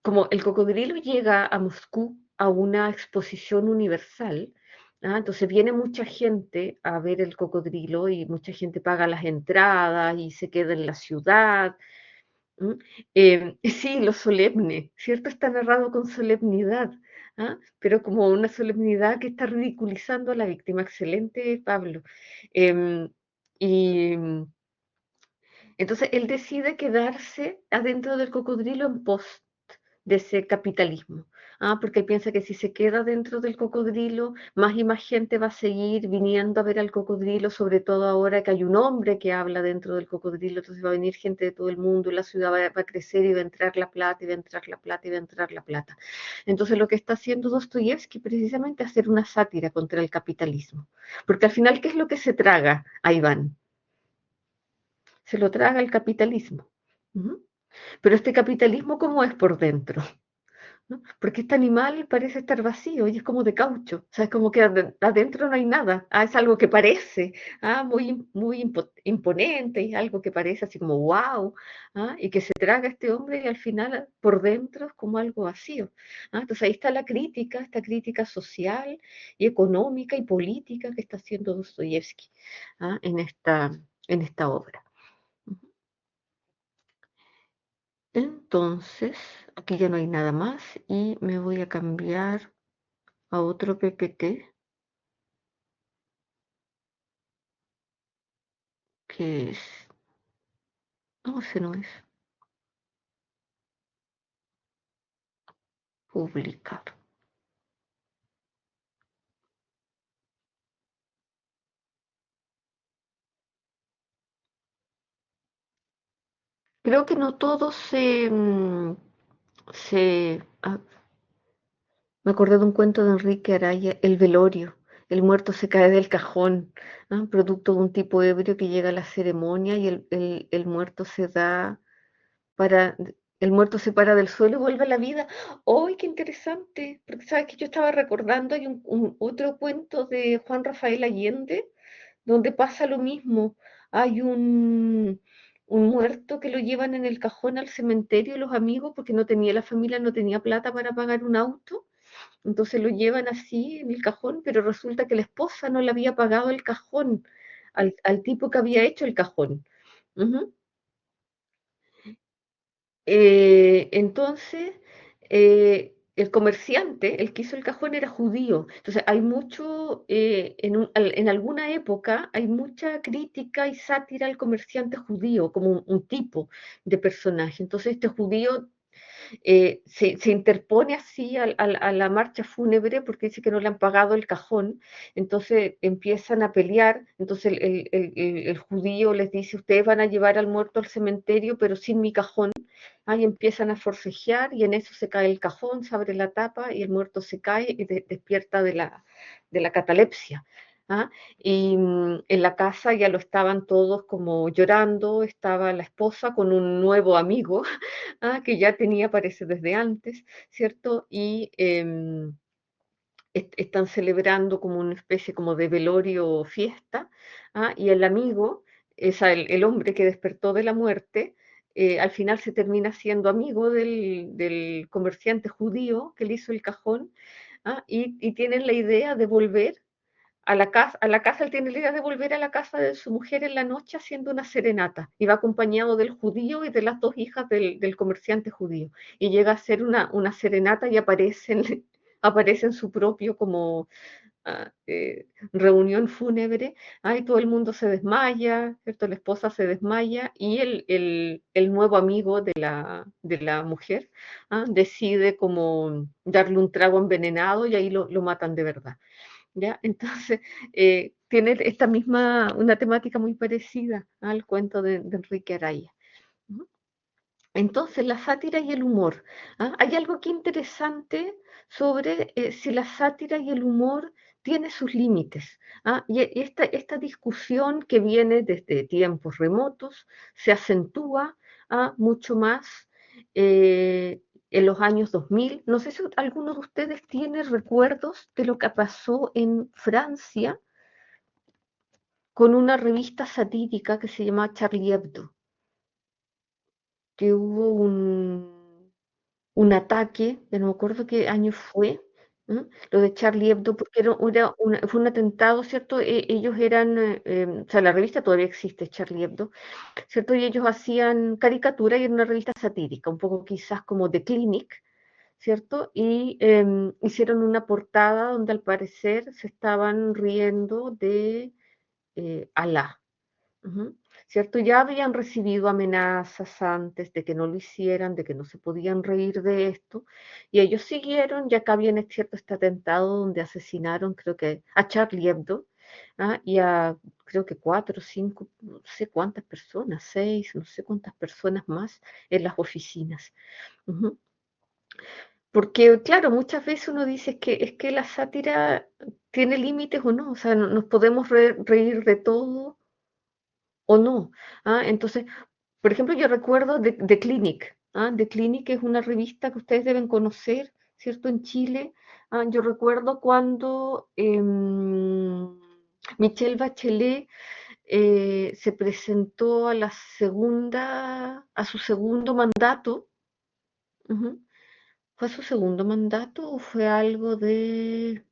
como el cocodrilo llega a Moscú a una exposición universal, entonces viene mucha gente a ver el cocodrilo y mucha gente paga las entradas y se queda en la ciudad. ¿M? Sí, lo solemne, ¿cierto? Está narrado con solemnidad, pero como una solemnidad que está ridiculizando a la víctima. Excelente, Pablo. Em, y entonces él decide quedarse adentro del cocodrilo en pos de ese capitalismo, porque él piensa que si se queda dentro del cocodrilo, más y más gente va a seguir viniendo a ver al cocodrilo, sobre todo ahora que hay un hombre que habla dentro del cocodrilo, entonces va a venir gente de todo el mundo y la ciudad va a crecer y va a entrar la plata y va a entrar la plata y va a entrar la plata. Entonces lo que está haciendo Dostoyevsky precisamente es hacer una sátira contra el capitalismo, porque al final, ¿qué es lo que se traga a Iván? Se lo traga el capitalismo. Ujú. Pero este capitalismo, ¿cómo es por dentro? ¿No? Porque este animal parece estar vacío y es como de caucho, o sea, es como que adentro no hay nada, es algo que parece muy, muy imponente, y algo que parece así como wow, y que se traga este hombre y al final por dentro es como algo vacío. Entonces ahí está la crítica, esta crítica social y económica y política que está haciendo Dostoyevsky en esta obra. Entonces, aquí ya no hay nada más y me voy a cambiar a otro PPT, que es, no, ese no es, publicar. Creo que no todos me acordé de un cuento de Enrique Araya, El velorio. El muerto se cae del cajón, producto de un tipo ebrio que llega a la ceremonia y el muerto se da para, el muerto se para del suelo y vuelve a la vida. ¡Ay, qué interesante! Porque sabes que yo estaba recordando, hay otro cuento de Juan Rafael Allende, donde pasa lo mismo. Hay un muerto que lo llevan en el cajón al cementerio los amigos porque no tenía la familia, no tenía plata para pagar un auto. Entonces lo llevan así en el cajón, pero resulta que la esposa no le había pagado el cajón al tipo que había hecho el cajón. Ujú. Entonces, el comerciante, el que hizo el cajón, era judío. Entonces, hay mucho, en alguna época, hay mucha crítica y sátira al comerciante judío como un tipo de personaje. Entonces, este judío se interpone así a la marcha fúnebre porque dice que no le han pagado el cajón, entonces empiezan a pelear, entonces el judío les dice, ustedes van a llevar al muerto al cementerio, pero sin mi cajón. Ahí empiezan a forcejear y en eso se cae el cajón, se abre la tapa y el muerto se cae y despierta de la catalepsia. Y en la casa ya lo estaban todos como llorando, estaba la esposa con un nuevo amigo, que ya tenía, parece, desde antes, ¿cierto? Y están celebrando como una especie como de velorio o fiesta, y el amigo, el hombre que despertó de la muerte, al final se termina siendo amigo del comerciante judío que le hizo el cajón, y tienen la idea de volver a la casa, él tiene la idea de volver a la casa de su mujer en la noche haciendo una serenata, y va acompañado del judío y de las dos hijas del comerciante judío, y llega a hacer una serenata y aparece en su propio reunión fúnebre, y todo el mundo se desmaya, ¿cierto? La esposa se desmaya y el nuevo amigo de la mujer decide como darle un trago envenenado y ahí lo matan de verdad. ¿Ya? Entonces, tiene esta misma, una temática muy parecida al cuento de Enrique Araya. ¿No? Entonces, la sátira y el humor. Hay algo que interesante sobre si la sátira y el humor tienen sus límites. Y esta discusión que viene desde tiempos remotos se acentúa mucho más en los años 2000. No sé si alguno de ustedes tiene recuerdos de lo que pasó en Francia con una revista satírica que se llama Charlie Hebdo, que hubo un ataque, que no me acuerdo qué año fue, ¿no? Lo de Charlie Hebdo, porque fue un atentado, ¿cierto? Ellos eran, o sea, la revista todavía existe, Charlie Hebdo, ¿cierto? Y ellos hacían caricatura y era una revista satírica, un poco quizás como The Clinic, ¿cierto? Y hicieron una portada donde al parecer se estaban riendo de Alá. Ujú, ¿cierto? Ya habían recibido amenazas antes de que no lo hicieran, de que no se podían reír de esto, y ellos siguieron, ya acá viene, ¿cierto?, este atentado donde asesinaron, creo que a Charlie Hebdo, y a, creo que 4 o 5, no sé cuántas personas, 6, no sé cuántas personas más en las oficinas. Ujú. Porque, claro, muchas veces uno dice es que la sátira tiene límites o no, o sea, nos podemos reír de todo o no. Entonces, por ejemplo, yo recuerdo The Clinic. The Clinic es una revista que ustedes deben conocer, ¿cierto? En Chile. Yo recuerdo cuando Michelle Bachelet se presentó a su segundo mandato. Ujú. ¿Fue su segundo mandato o fue algo de,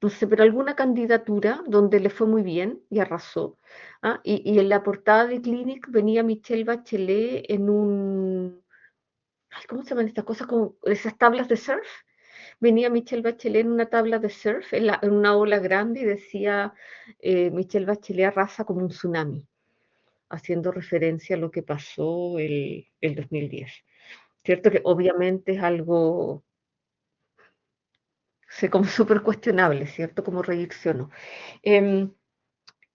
no sé, pero alguna candidatura donde le fue muy bien y arrasó? Y en la portada de Clinic venía Michelle Bachelet en ay, ¿cómo se llaman estas cosas? Como esas tablas de surf. Venía Michelle Bachelet en una tabla de surf, en una ola grande, y decía, Michelle Bachelet arrasa como un tsunami, haciendo referencia a lo que pasó el 2010. Cierto que obviamente es algo, sé, como súper cuestionable, ¿cierto? Como reírse o no. Em,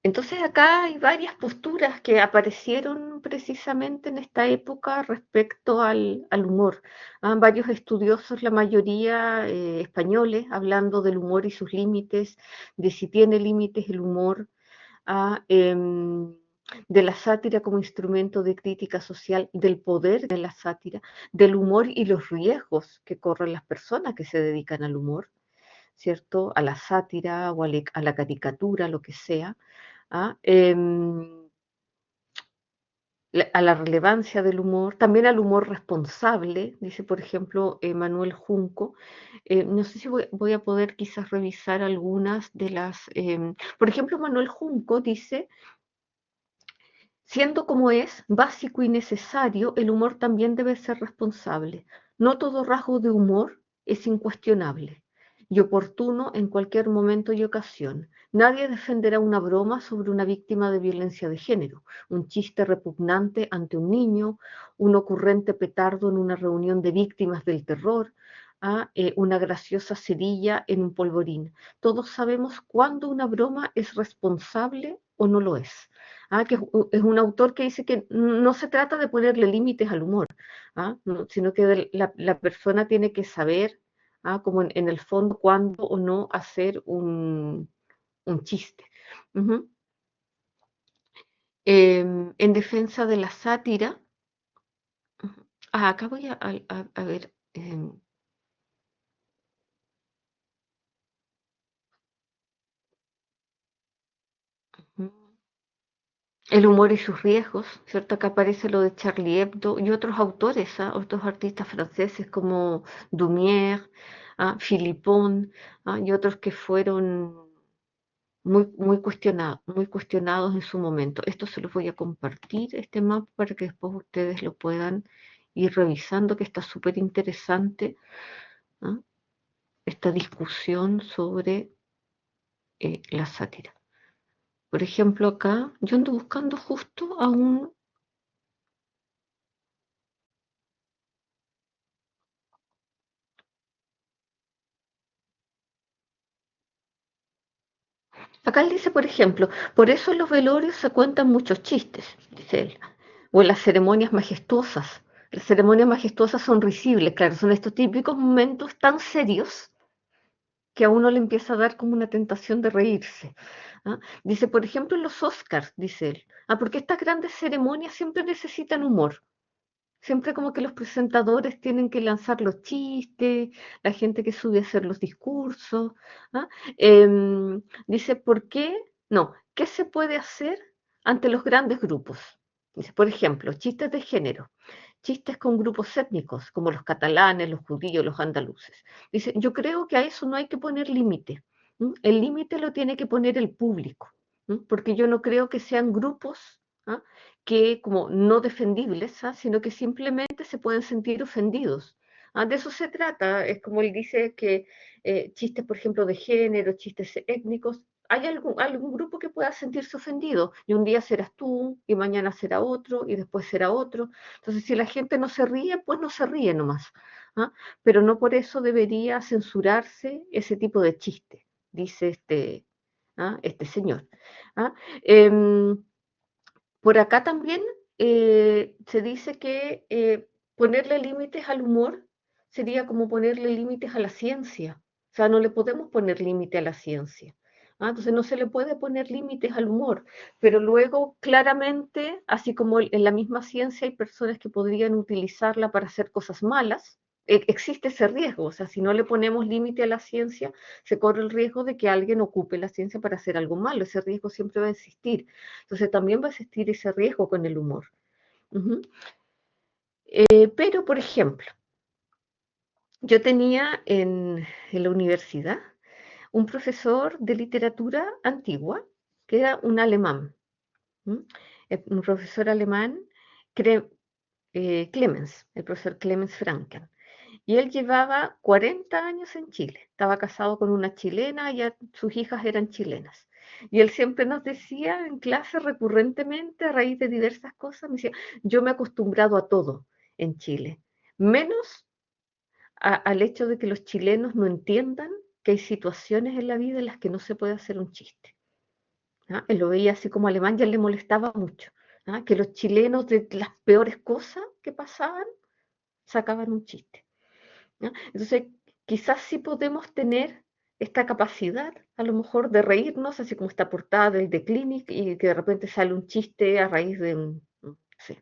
entonces acá hay varias posturas que aparecieron precisamente en esta época respecto al humor. Varios estudiosos, la mayoría españoles, hablando del humor y sus límites, de si tiene límites el humor, ah, em, de la sátira como instrumento de crítica social, del poder de la sátira, del humor y los riesgos que corren las personas que se dedican al humor, ¿cierto? A la sátira o a la caricatura, lo que sea. ¿Ah? A la relevancia del humor, también al humor responsable, dice por ejemplo Manuel Junco. No sé si voy a poder quizás revisar algunas de las... por ejemplo, Manuel Junco dice, siendo como es básico y necesario, el humor también debe ser responsable. No todo rasgo de humor es incuestionable y oportuno en cualquier momento y ocasión. Nadie defenderá una broma sobre una víctima de violencia de género, un chiste repugnante ante un niño, un ocurrente petardo en una reunión de víctimas del terror, una graciosa cerilla en un polvorín. Todos sabemos cuándo una broma es responsable o no lo es. Que es un autor que dice que no se trata de ponerle límites al humor, no, sino que la persona tiene que saber, como en el fondo, cuándo o no hacer un chiste. Ujú. En defensa de la sátira, ujú. Acá voy a ver. Ujú. El humor y sus riesgos, ¿cierto? Acá aparece lo de Charlie Hebdo y otros autores, otros artistas franceses como Dumier, Philippon, y otros que fueron muy cuestionados en su momento. Esto se los voy a compartir, este mapa, para que después ustedes lo puedan ir revisando, que está súper interesante, ¿ah? Esta discusión sobre la sátira. Por ejemplo, acá yo ando buscando justo a un... Acá él dice, por ejemplo, por eso en los velorios se cuentan muchos chistes, dice él, o en las ceremonias majestuosas. Las ceremonias majestuosas son risibles, claro, son estos típicos momentos tan serios que a uno le empieza a dar como una tentación de reírse. ¿Ah? Dice, por ejemplo, en los Oscars, dice él, porque estas grandes ceremonias siempre necesitan humor. Siempre como que los presentadores tienen que lanzar los chistes, la gente que sube a hacer los discursos. ¿Ah? Dice, ¿por qué? No, ¿qué se puede hacer ante los grandes grupos? Dice, por ejemplo, chistes de género, chistes con grupos étnicos, como los catalanes, los judíos, los andaluces. Dice, yo creo que a eso no hay que poner límite. El límite lo tiene que poner el público, porque yo no creo que sean grupos, ¿ah?, que como no defendibles, sino que simplemente se pueden sentir ofendidos. De eso se trata, es como él dice que chistes, por ejemplo, de género, chistes étnicos, hay algún grupo que pueda sentirse ofendido, y un día serás tú, y mañana será otro, y después será otro. Entonces, si la gente no se ríe, pues no se ríe nomás. ¿Ah? Pero no por eso debería censurarse ese tipo de chiste, dice este señor. ¿Ah? Em, por acá también se dice que ponerle límites al humor sería como ponerle límites a la ciencia. O sea, no le podemos poner límite a la ciencia. Entonces no se le puede poner límites al humor, pero luego claramente, así como en la misma ciencia hay personas que podrían utilizarla para hacer cosas malas, existe ese riesgo. O sea, si no le ponemos límite a la ciencia, se corre el riesgo de que alguien ocupe la ciencia para hacer algo malo. Ese riesgo siempre va a existir. Entonces también va a existir ese riesgo con el humor. Uh-huh. Pero, por ejemplo, yo tenía en la universidad un profesor de literatura antigua que era un alemán, un profesor alemán, Clemens, el profesor Clemens Franken. Y él llevaba 40 años en Chile, estaba casado con una chilena, ya sus hijas eran chilenas. Y él siempre nos decía en clase recurrentemente, a raíz de diversas cosas, me decía, yo me he acostumbrado a todo en Chile, menos al hecho de que los chilenos no entiendan que hay situaciones en la vida en las que no se puede hacer un chiste. Él lo veía así como alemán y a él le molestaba mucho, que los chilenos de las peores cosas que pasaban sacaban un chiste. Entonces, quizás sí podemos tener esta capacidad, a lo mejor, de reírnos, así como esta portada del The Clinic, y que de repente sale un chiste a raíz de no sé,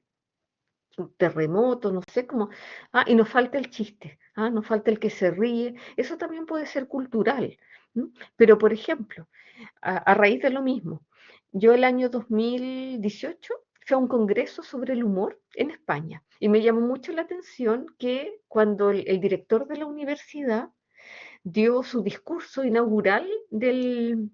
un terremoto, no sé cómo, y nos falta el chiste, nos falta el que se ríe. Eso también puede ser cultural. Pero, por ejemplo, a raíz de lo mismo, yo el año 2018 fui a un congreso sobre el humor en España y me llamó mucho la atención que cuando el director de la universidad dio su discurso inaugural del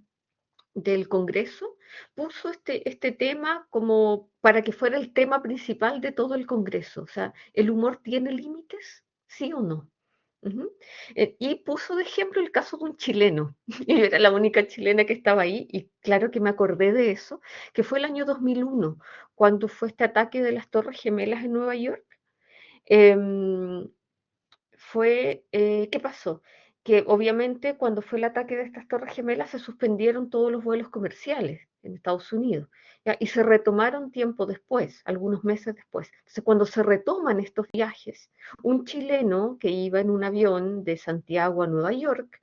congreso, puso este tema como para que fuera el tema principal de todo el congreso. O sea, ¿el humor tiene límites? ¿Sí o no? Ujú. Y puso de ejemplo el caso de un chileno. Y yo era la única chilena que estaba ahí, y claro que me acordé de eso, que fue el año 2001, cuando fue este ataque de las Torres Gemelas en Nueva York. Em, ¿Qué pasó? Que obviamente cuando fue el ataque de estas Torres Gemelas se suspendieron todos los vuelos comerciales en Estados Unidos, ¿ya? Y se retomaron tiempo después, algunos meses después. Entonces, cuando se retoman estos viajes, un chileno que iba en un avión de Santiago a Nueva York,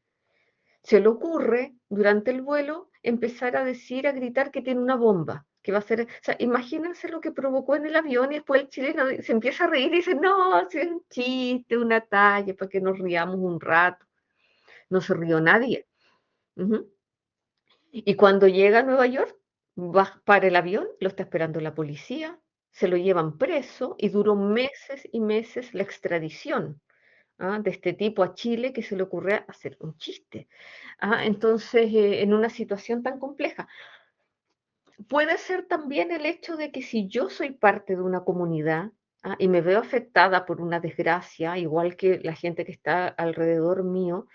se le ocurre durante el vuelo empezar a decir, a gritar que tiene una bomba, que va a ser, o sea, imagínense lo que provocó en el avión, y después el chileno se empieza a reír y dice, no, si es un chiste, una talla, para que nos riamos un rato. No se rió nadie. Ujú. Y cuando llega a Nueva York, va para el avión, lo está esperando la policía, se lo llevan preso y duró meses y meses la extradición, de este tipo a Chile, que se le ocurre hacer un chiste. Entonces, en una situación tan compleja. Puede ser también el hecho de que si yo soy parte de una comunidad, y me veo afectada por una desgracia, igual que la gente que está alrededor mío,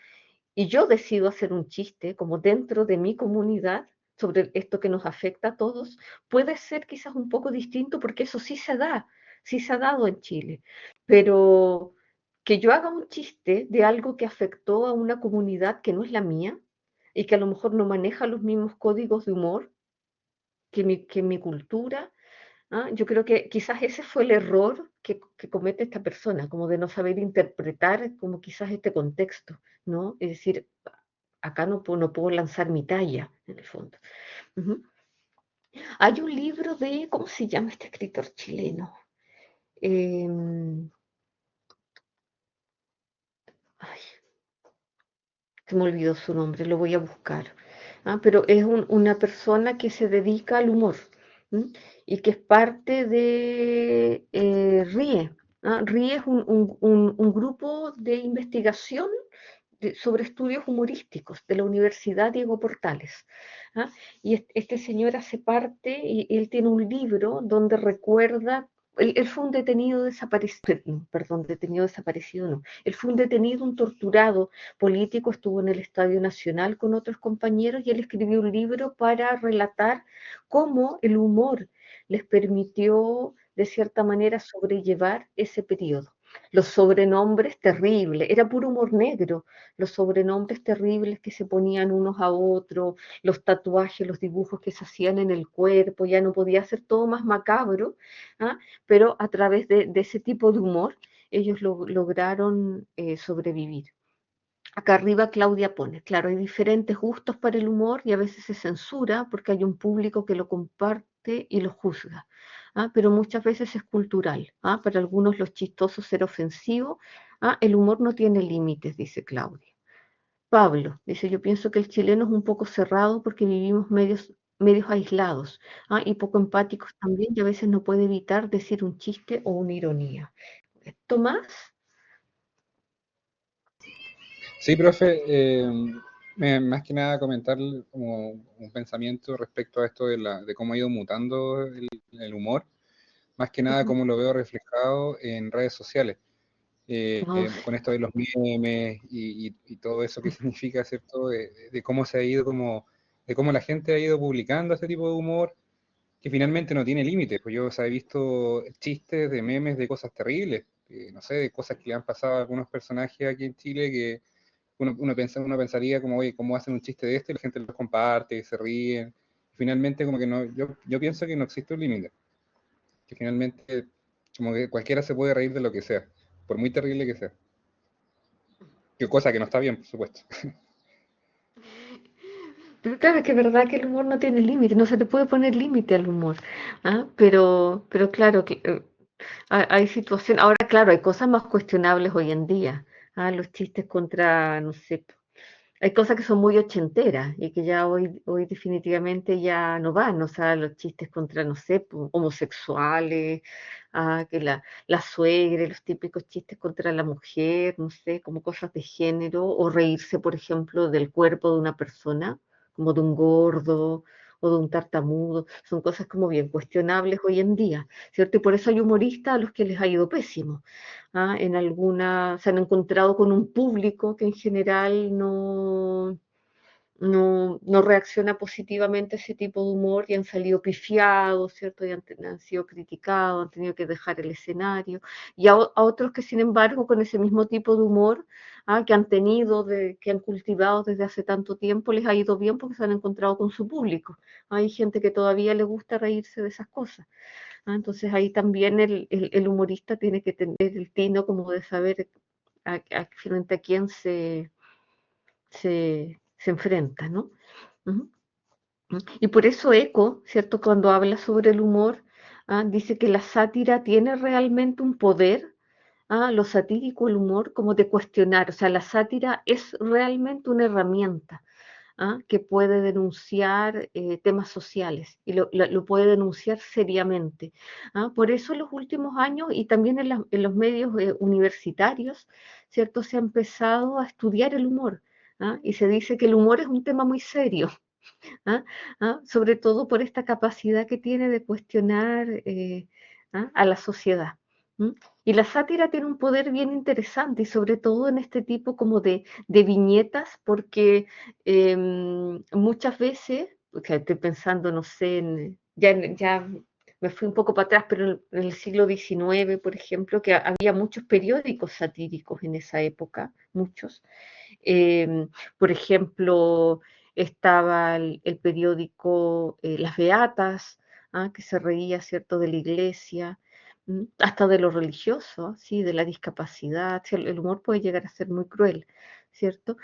y yo decido hacer un chiste como dentro de mi comunidad sobre esto que nos afecta a todos, puede ser quizás un poco distinto porque eso sí se da, sí se ha dado en Chile, pero que yo haga un chiste de algo que afectó a una comunidad que no es la mía y que a lo mejor no maneja los mismos códigos de humor que mi cultura, ¿ah? Yo creo que quizás ese fue el error que comete esta persona, como de no saber interpretar como quizás este contexto, ¿no? Es decir, acá no puedo lanzar mi talla, en el fondo. Ujú. Hay un libro de, ¿cómo se llama este escritor chileno? Em, ay, se me olvidó su nombre, lo voy a buscar. Ah, pero es una persona que se dedica al humor, ¿m? Y que es parte de RIE. ¿Ah? RIE es un grupo de investigación sobre estudios humorísticos de la Universidad Diego Portales. ¿Ah? Y este señor hace parte, y él tiene un libro donde recuerda, él fue un detenido desaparecido, perdón, detenido desaparecido no, él fue un detenido, un torturado político, estuvo en el Estadio Nacional con otros compañeros y él escribió un libro para relatar cómo el humor les permitió de cierta manera sobrellevar ese periodo. Los sobrenombres terribles, era puro humor negro, los sobrenombres terribles que se ponían unos a otros, los tatuajes, los dibujos que se hacían en el cuerpo, ya no podía ser todo más macabro, ¿ah? Pero a través de ese tipo de humor ellos lograron sobrevivir. Acá arriba Claudia pone, claro, hay diferentes gustos para el humor y a veces se censura porque hay un público que lo comparte y lo juzga, ¿ah? Pero muchas veces es cultural. ¿Ah? Para algunos los chistosos ser ofensivo. ¿Ah? El humor no tiene límites, dice Claudia. Pablo dice, yo pienso que el chileno es un poco cerrado porque vivimos medios aislados, ¿ah? Y poco empáticos también y a veces no puede evitar decir un chiste o una ironía. Tomás, Sí, profe, más que nada comentar como un pensamiento respecto a esto de cómo ha ido mutando el humor, más que nada cómo lo veo reflejado en redes sociales, no, con esto de los memes y todo eso que significa, ¿cierto? De cómo se ha ido, de cómo la gente ha ido publicando este tipo de humor, que finalmente no tiene límites. Pues yo, o sea, he visto chistes de memes de cosas terribles, no sé, de cosas que le han pasado a algunos personajes aquí en Chile que uno pensaría como, oye, ¿cómo hacen un chiste de esto? Y la gente lo comparte, se ríen. Finalmente, como que no, yo pienso que no existe un límite. Que finalmente, como que cualquiera se puede reír de lo que sea, por muy terrible que sea. Que cosa que no está bien, por supuesto. pero claro, que es verdad que el humor no tiene límite, no se le puede poner límite al humor, ¿ah? Pero claro, que, hay situaciones, ahora claro, hay cosas más cuestionables hoy en día, ¿ah? Los chistes contra, no sé, hay cosas que son muy ochenteras y que ya hoy definitivamente ya no van, o sea, los chistes contra, no sé, homosexuales, que la suegra, los típicos chistes contra la mujer, no sé, como cosas de género, o reírse, por ejemplo, del cuerpo de una persona, como de un gordo o de un tartamudo, son cosas como bien cuestionables hoy en día, ¿cierto? Y por eso hay humoristas a los que les ha ido pésimo. En alguna, se han encontrado con un público que en general no reacciona positivamente a ese tipo de humor y han salido pifiados, ¿cierto? Y han sido criticados, han tenido que dejar el escenario. Y a otros que, sin embargo, con ese mismo tipo de humor que han tenido, que han cultivado desde hace tanto tiempo, les ha ido bien porque se han encontrado con su público. Hay gente que todavía le gusta reírse de esas cosas. Entonces ahí también el humorista tiene que tener el tino como de saber frente a quién se enfrenta, ¿no? Ujú. Y por eso Eco, ¿cierto? Cuando habla sobre el humor, dice que la sátira tiene realmente un poder, lo satírico, el humor, como de cuestionar, o sea, la sátira es realmente una herramienta, que puede denunciar temas sociales y lo puede denunciar seriamente. Por eso en los últimos años y también en los medios universitarios, ¿cierto? Se ha empezado a estudiar el humor. Y se dice que el humor es un tema muy serio, ¿ah? Sobre todo por esta capacidad que tiene de cuestionar a la sociedad. ¿Mm? Y la sátira tiene un poder bien interesante, y sobre todo en este tipo como de viñetas, porque muchas veces, o sea, estoy pensando, no sé, ya me fui un poco para atrás, pero en el siglo XIX, por ejemplo, que había muchos periódicos satíricos en esa época, muchos. Por ejemplo, estaba el periódico Las Beatas, que se reía, ¿cierto?, de la iglesia, hasta de lo religioso, ¿sí?, de la discapacidad. Sí, el humor puede llegar a ser muy cruel, ¿cierto?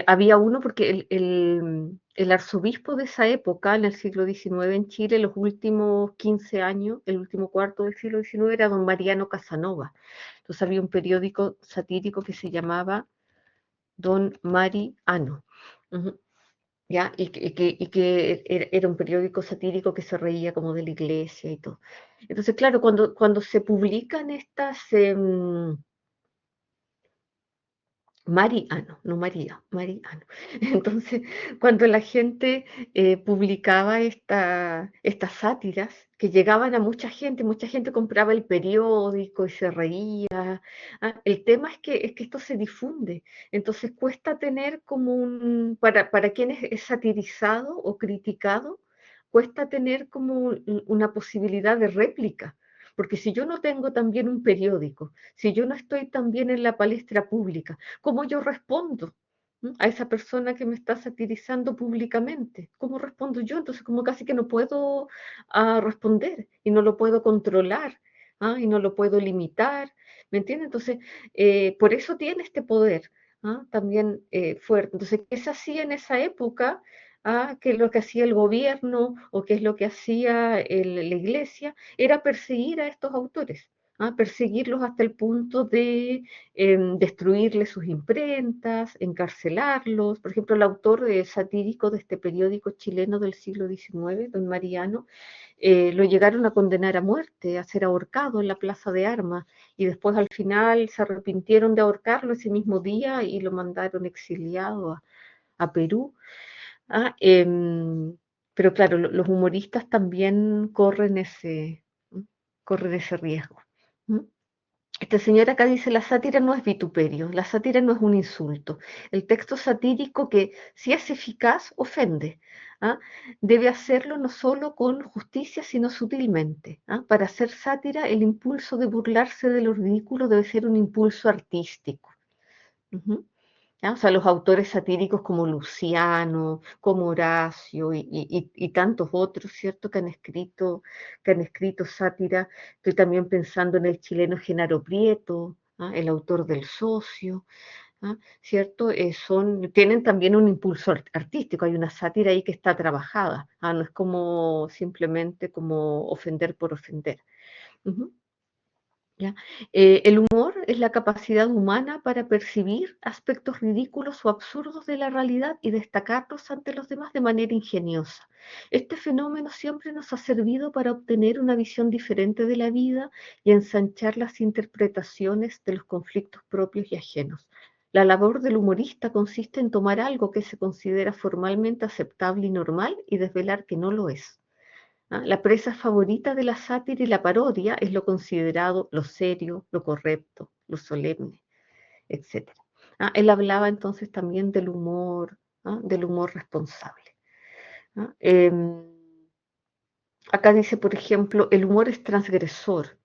Había uno porque el arzobispo de esa época, en el siglo XIX en Chile, los últimos 15 años, el último cuarto del siglo XIX, era don Mariano Casanova. Entonces había un periódico satírico que se llamaba Don Mariano. Ujú. ¿Ya? Y que era un periódico satírico que se reía como de la iglesia y todo. Entonces, claro, cuando se publican estas, no María, Mariano. Entonces, cuando la gente publicaba estas sátiras que llegaban a mucha gente compraba el periódico y se reía. El tema es que esto se difunde, entonces cuesta tener como para quien es satirizado o criticado, cuesta tener como una posibilidad de réplica. Porque si yo no tengo también un periódico, si yo no estoy también en la palestra pública, ¿cómo yo respondo a esa persona que me está satirizando públicamente? ¿Cómo respondo yo? Entonces, como casi que no puedo responder y no lo puedo controlar, y no lo puedo limitar, ¿me entiendes? Entonces, por eso tiene este poder también fuerte. Entonces, ¿qué se hacía en esa época? ¿Qué es lo que hacía el gobierno o qué es lo que hacía la iglesia? Era perseguir a estos autores. Perseguirlos hasta el punto de destruirles sus imprentas, encarcelarlos. Por ejemplo, el autor satírico de este periódico chileno del siglo XIX, don Mariano, lo llegaron a condenar a muerte, a ser ahorcado en la Plaza de Armas, y después al final se arrepintieron de ahorcarlo ese mismo día y lo mandaron exiliado a Perú. Pero claro, los humoristas también corren ese riesgo. ¿Mm? Este señor acá dice, la sátira no es vituperio, la sátira no es un insulto. El texto satírico que, si es eficaz, ofende. ¿ah? Debe hacerlo no solo con justicia, sino sutilmente. Para hacer sátira, el impulso de burlarse de lo ridículo debe ser un impulso artístico. Ujú. O sea, los autores satíricos como Luciano, como Horacio y tantos otros, ¿cierto?, que han escrito sátira. Estoy también pensando en el chileno Genaro Prieto, el autor del Socio, ¿cierto? Tienen también un impulso artístico, hay una sátira ahí que está trabajada, no es como simplemente como ofender por ofender. Ujú. ¿Ya? El humor es la capacidad humana para percibir aspectos ridículos o absurdos de la realidad y destacarlos ante los demás de manera ingeniosa. Este fenómeno siempre nos ha servido para obtener una visión diferente de la vida y ensanchar las interpretaciones de los conflictos propios y ajenos. La labor del humorista consiste en tomar algo que se considera formalmente aceptable y normal y desvelar que no lo es. La presa favorita de la sátira y la parodia es lo considerado lo serio, lo correcto, lo solemne, etc. Él hablaba entonces también del humor responsable. ¿Ah? Acá dice, por ejemplo, el humor es transgresor.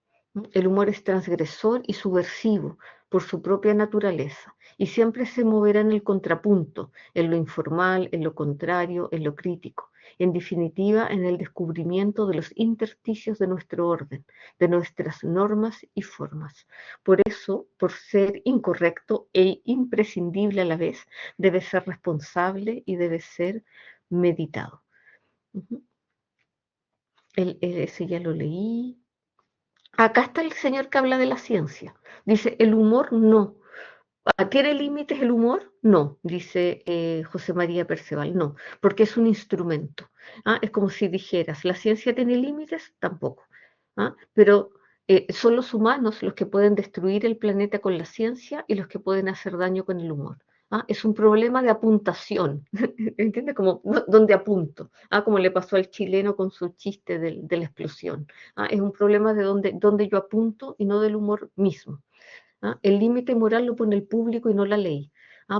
El humor es transgresor y subversivo por su propia naturaleza y siempre se moverá en el contrapunto, en lo informal, en lo contrario, en lo crítico. En definitiva, en el descubrimiento de los intersticios de nuestro orden, de nuestras normas y formas. Por eso, por ser incorrecto e imprescindible a la vez, debe ser responsable y debe ser meditado. Ujú. Ese ya lo leí. Acá está el señor que habla de la ciencia. Dice, el humor no. ¿Tiene límites el humor? No, dice José María Perceval, no, porque es un instrumento. Es como si dijeras, ¿la ciencia tiene límites? Tampoco. Pero son los humanos los que pueden destruir el planeta con la ciencia y los que pueden hacer daño con el humor. Es un problema de apuntación, ¿entiendes? Como donde apunto, como le pasó al chileno con su chiste de la explosión. Es un problema de donde yo apunto y no del humor mismo. El límite moral lo pone el público y no la ley.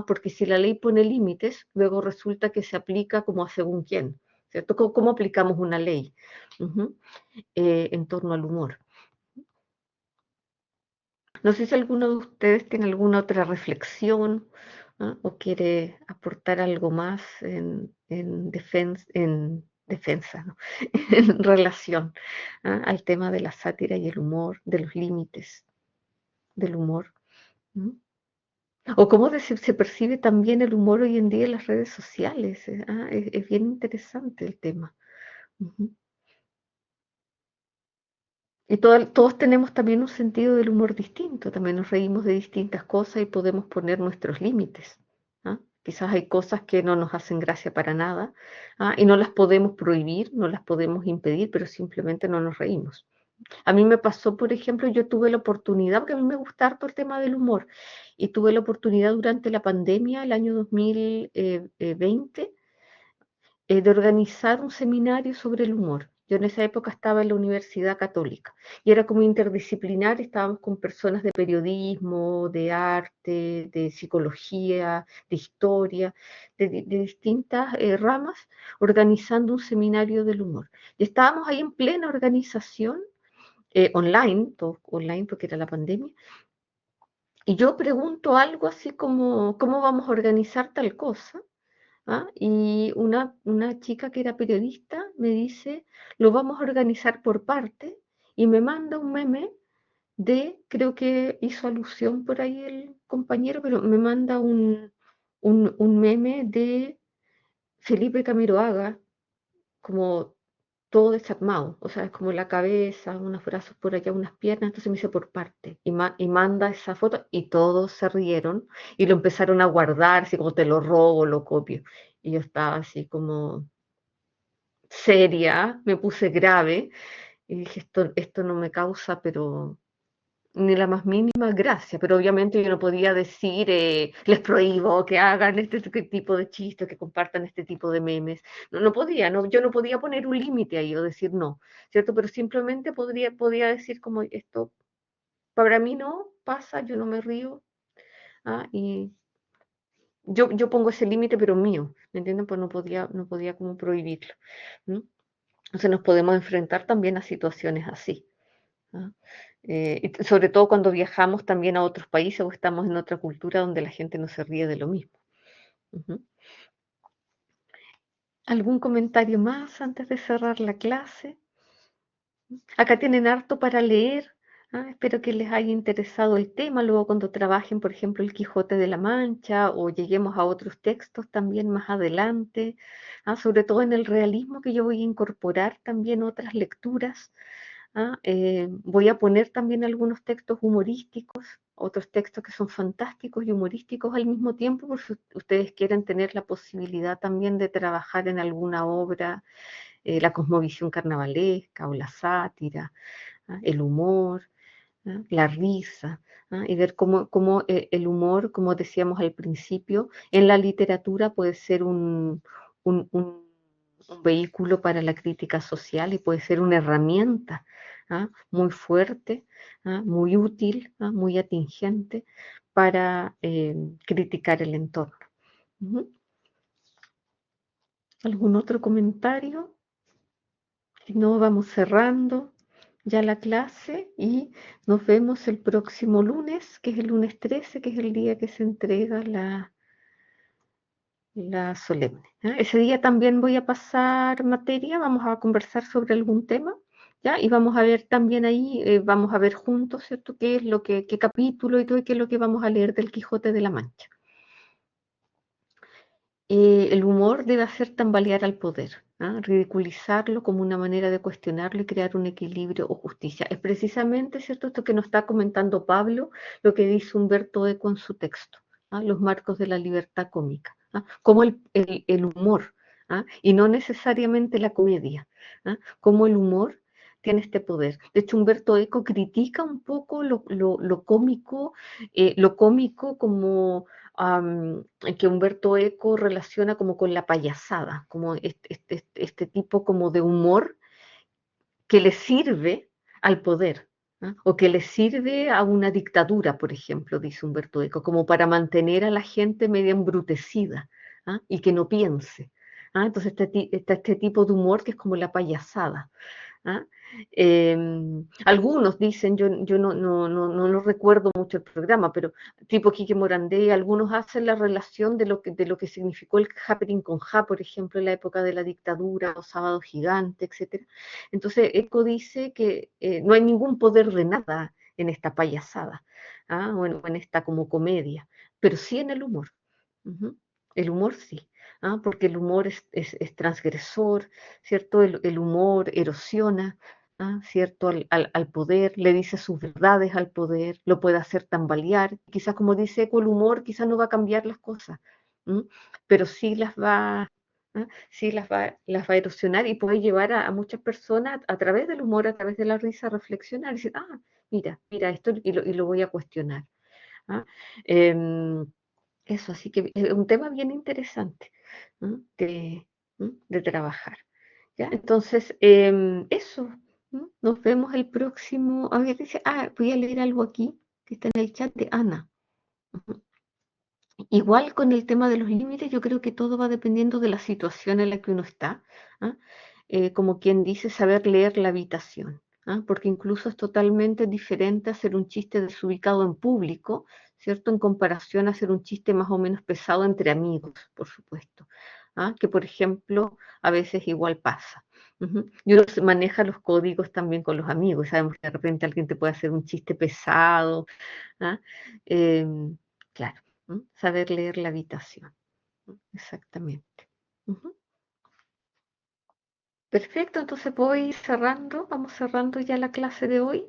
Porque si la ley pone límites, luego resulta que se aplica como a según quién, ¿cierto? ¿Cómo aplicamos una ley? En torno al humor. No sé si alguno de ustedes tiene alguna otra reflexión, o quiere aportar algo más en defensa, ¿no? En relación, al tema de la sátira y el humor, de los límites del humor. ¿No? O cómo se percibe también el humor hoy en día en las redes sociales. Es bien interesante el tema. Ujú. Y todos tenemos también un sentido del humor distinto, también nos reímos de distintas cosas y podemos poner nuestros límites. Quizás hay cosas que no nos hacen gracia para nada, y no las podemos prohibir, no las podemos impedir, pero simplemente no nos reímos. A mí me pasó, por ejemplo, yo tuve la oportunidad, porque a mí me gusta harto el tema del humor, y tuve la oportunidad durante la pandemia, el año 2020, de organizar un seminario sobre el humor. Yo en esa época estaba en la Universidad Católica y era como interdisciplinar, estábamos con personas de periodismo, de arte, de psicología, de historia, de distintas ramas, organizando un seminario del humor. Y estábamos ahí en plena organización, online, todo online porque era la pandemia, y yo pregunto algo así como, ¿cómo vamos a organizar tal cosa? Y una chica que era periodista me dice, lo vamos a organizar por parte, y me manda un meme creo que hizo alusión por ahí el compañero, pero me manda un meme de Felipe Camiroaga, como todo desarmado, o sea, es como la cabeza, unos brazos por allá, unas piernas, entonces me dice por parte, y manda esa foto, y todos se rieron, y lo empezaron a guardar, así como te lo robo, lo copio, y yo estaba así como seria, me puse grave, y dije, esto no me causa, pero ni la más mínima gracia, pero obviamente yo no podía decir, les prohíbo que hagan este tipo de chistes, que compartan este tipo de memes. No, no podía, no, yo no podía poner un límite ahí o decir no, ¿cierto? Pero simplemente podía decir como esto, para mí no pasa, yo no me río, y yo pongo ese límite, pero mío, ¿me entienden? Pues no podía como prohibirlo, ¿no? Entonces nos podemos enfrentar también a situaciones así. ¿Ah? Y sobre todo cuando viajamos también a otros países o estamos en otra cultura donde la gente no se ríe de lo mismo. Ujú. ¿Algún comentario más antes de cerrar la clase? Acá tienen harto para leer. Espero que les haya interesado el tema. Luego cuando trabajen, por ejemplo, el Quijote de la Mancha o lleguemos a otros textos también más adelante, sobre todo en el realismo, que yo voy a incorporar también otras lecturas. Voy a poner también algunos textos humorísticos, otros textos que son fantásticos y humorísticos al mismo tiempo, por si ustedes quieren tener la posibilidad también de trabajar en alguna obra, la cosmovisión carnavalesca o la sátira, el humor, la risa, y ver cómo el humor, como decíamos al principio, en la literatura puede ser un- un- un vehículo para la crítica social y puede ser una herramienta, muy fuerte, muy útil, muy atingente para criticar el entorno. Ujú. ¿Algún otro comentario? Si no, vamos cerrando ya la clase y nos vemos el próximo lunes, que es el lunes 13, que es el día que se entrega la solemne. Ese día también voy a pasar materia, vamos a conversar sobre algún tema, ¿ya? Y vamos a ver también ahí, vamos a ver juntos, ¿cierto? Qué capítulo y todo, y qué es lo que vamos a leer del Quijote de la Mancha. El humor debe hacer tambalear al poder, ridiculizarlo como una manera de cuestionarlo y crear un equilibrio o justicia. Es precisamente, ¿cierto?, esto que nos está comentando Pablo, lo que dice Humberto Eco en su texto, los marcos de la libertad cómica, como el humor, y no necesariamente la comedia, como el humor tiene este poder. De hecho, Humberto Eco critica un poco lo cómico como que Humberto Eco relaciona como con la payasada, como este tipo como de humor que le sirve al poder, ¿no? O que le sirve a una dictadura, por ejemplo, dice Humberto Eco, como para mantener a la gente media embrutecida, ¿ah? Y que no piense. ¿Ah? Entonces está este tipo de humor que es como la payasada. ¿Ah? Algunos dicen, yo no recuerdo mucho el programa, pero tipo Quique Morandé, algunos hacen la relación de lo que significó el happening con Ja, por ejemplo, en la época de la dictadura, o Sábado Gigante, etcétera. Entonces, Eco dice que no hay ningún poder de nada en esta payasada, ¿ah? O en esta como comedia, pero sí en el humor. Ujú. El humor sí, ¿ah? Porque el humor es transgresor, ¿cierto? El humor erosiona, ¿ah? ¿Cierto? Al poder, le dice sus verdades al poder, lo puede hacer tambalear. Quizás, como dice Eco, el humor quizás no va a cambiar las cosas, ¿m? Pero sí ¿ah? Sí las va a erosionar y puede llevar a muchas personas a través del humor, a través de la risa, a reflexionar y decir, mira esto y lo voy a cuestionar. ¿Ah? Em, Eso, así que es un tema bien interesante, ¿no? De trabajar. ¿Ya? Entonces, eso, ¿no? Nos vemos el próximo. A ver, dice, voy a leer algo aquí que está en el chat de Ana. Ujú. Igual con el tema de los límites, yo creo que todo va dependiendo de la situación en la que uno está. ¿Ah? Como quien dice, saber leer la habitación. ¿Ah? Porque incluso es totalmente diferente hacer un chiste desubicado en público, ¿cierto? En comparación a hacer un chiste más o menos pesado entre amigos, por supuesto. ¿Ah? Que, por ejemplo, a veces igual pasa. Ujú. Y uno maneja los códigos también con los amigos. Sabemos que de repente alguien te puede hacer un chiste pesado. ¿Ah? Claro. Saber leer la habitación. Exactamente. Ujú. Perfecto, entonces voy cerrando, vamos cerrando ya la clase de hoy.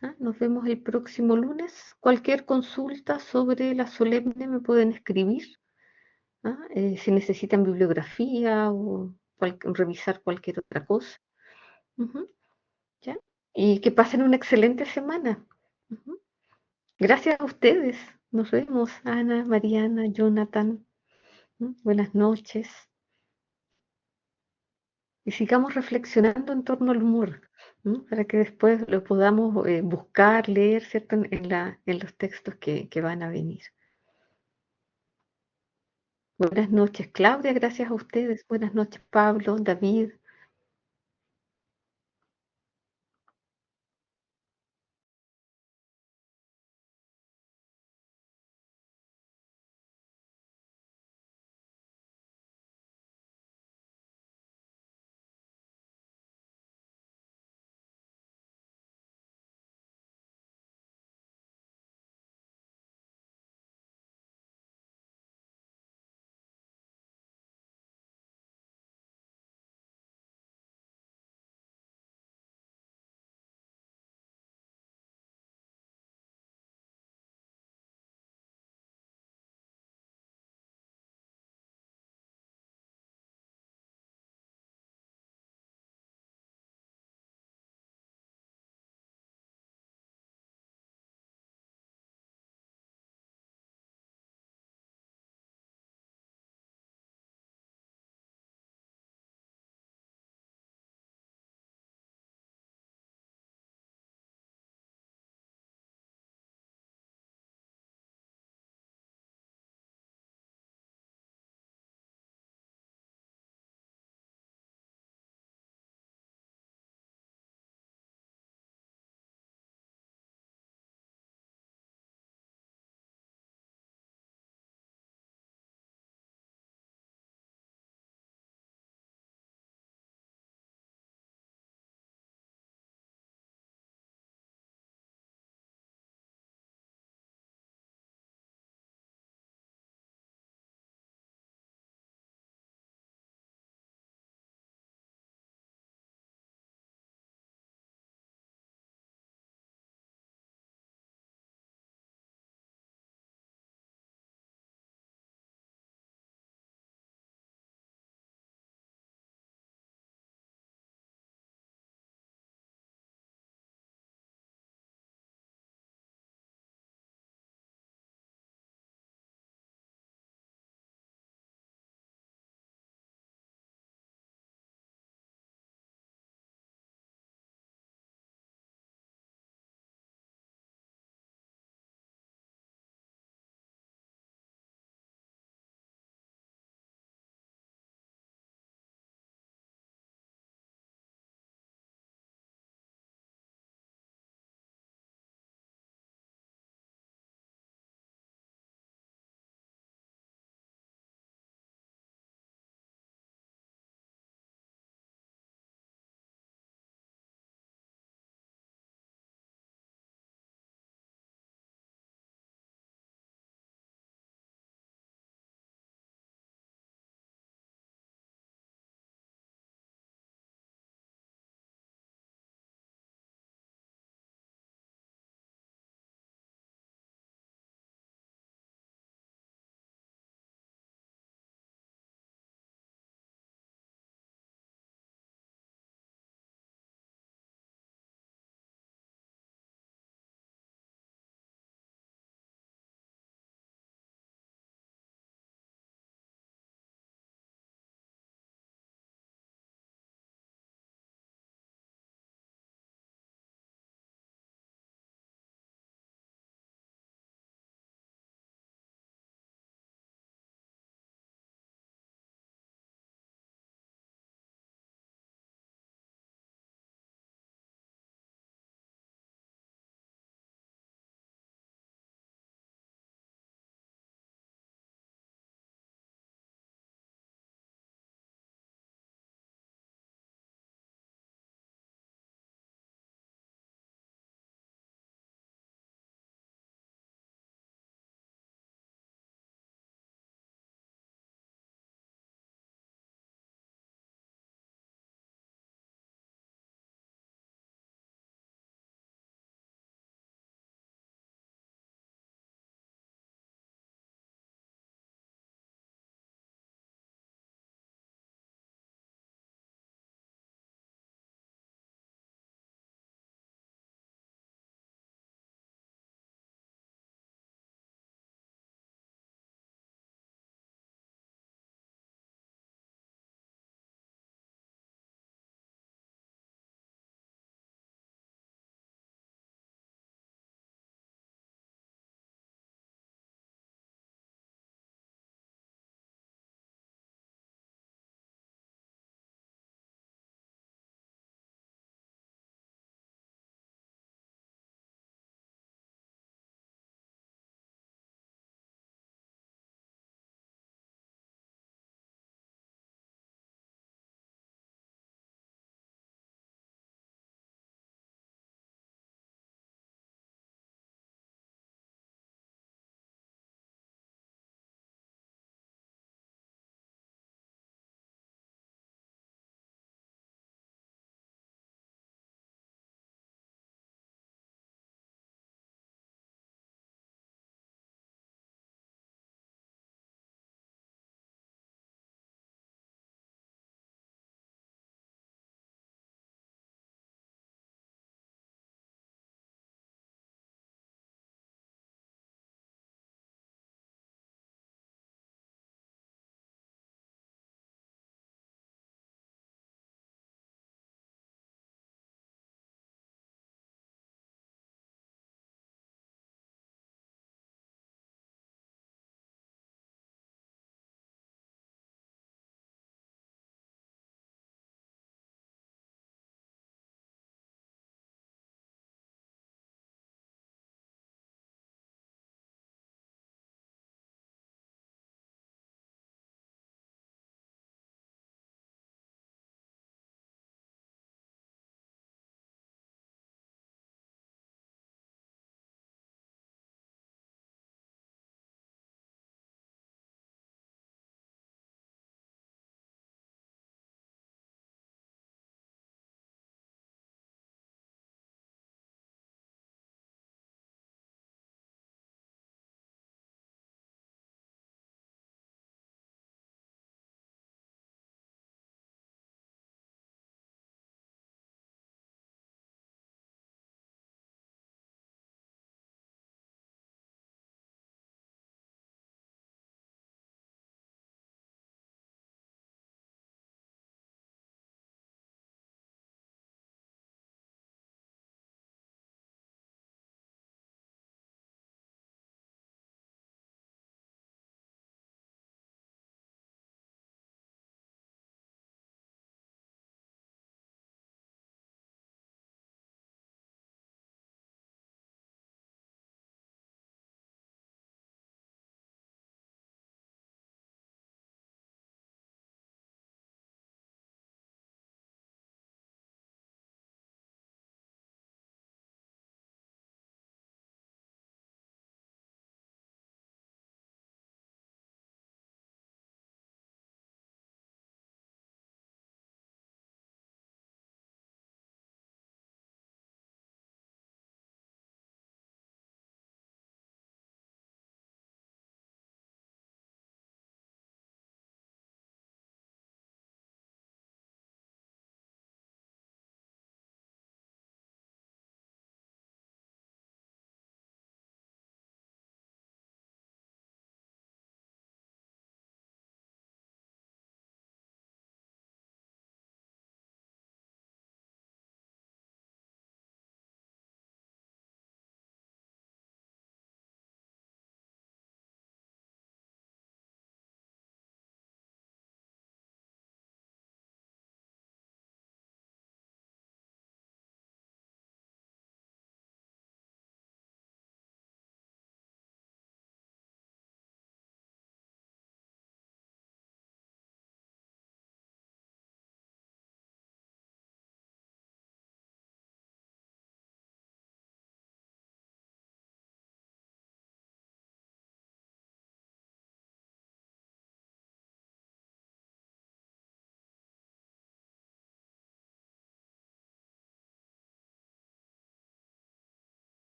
¿Ah? Nos vemos el próximo lunes. Cualquier consulta sobre la solemne me pueden escribir. ¿Ah? Si necesitan bibliografía o revisar cualquier otra cosa. Ujú. ¿Ya? Y que pasen una excelente semana. Ujú. Gracias a ustedes. Nos vemos, Ana, Mariana, Jonathan. Buenas noches. Y sigamos reflexionando en torno al humor, ¿no? Para que después lo podamos buscar, leer, ¿cierto? En los textos que van a venir. Buenas noches, Claudia, gracias a ustedes. Buenas noches, Pablo, David.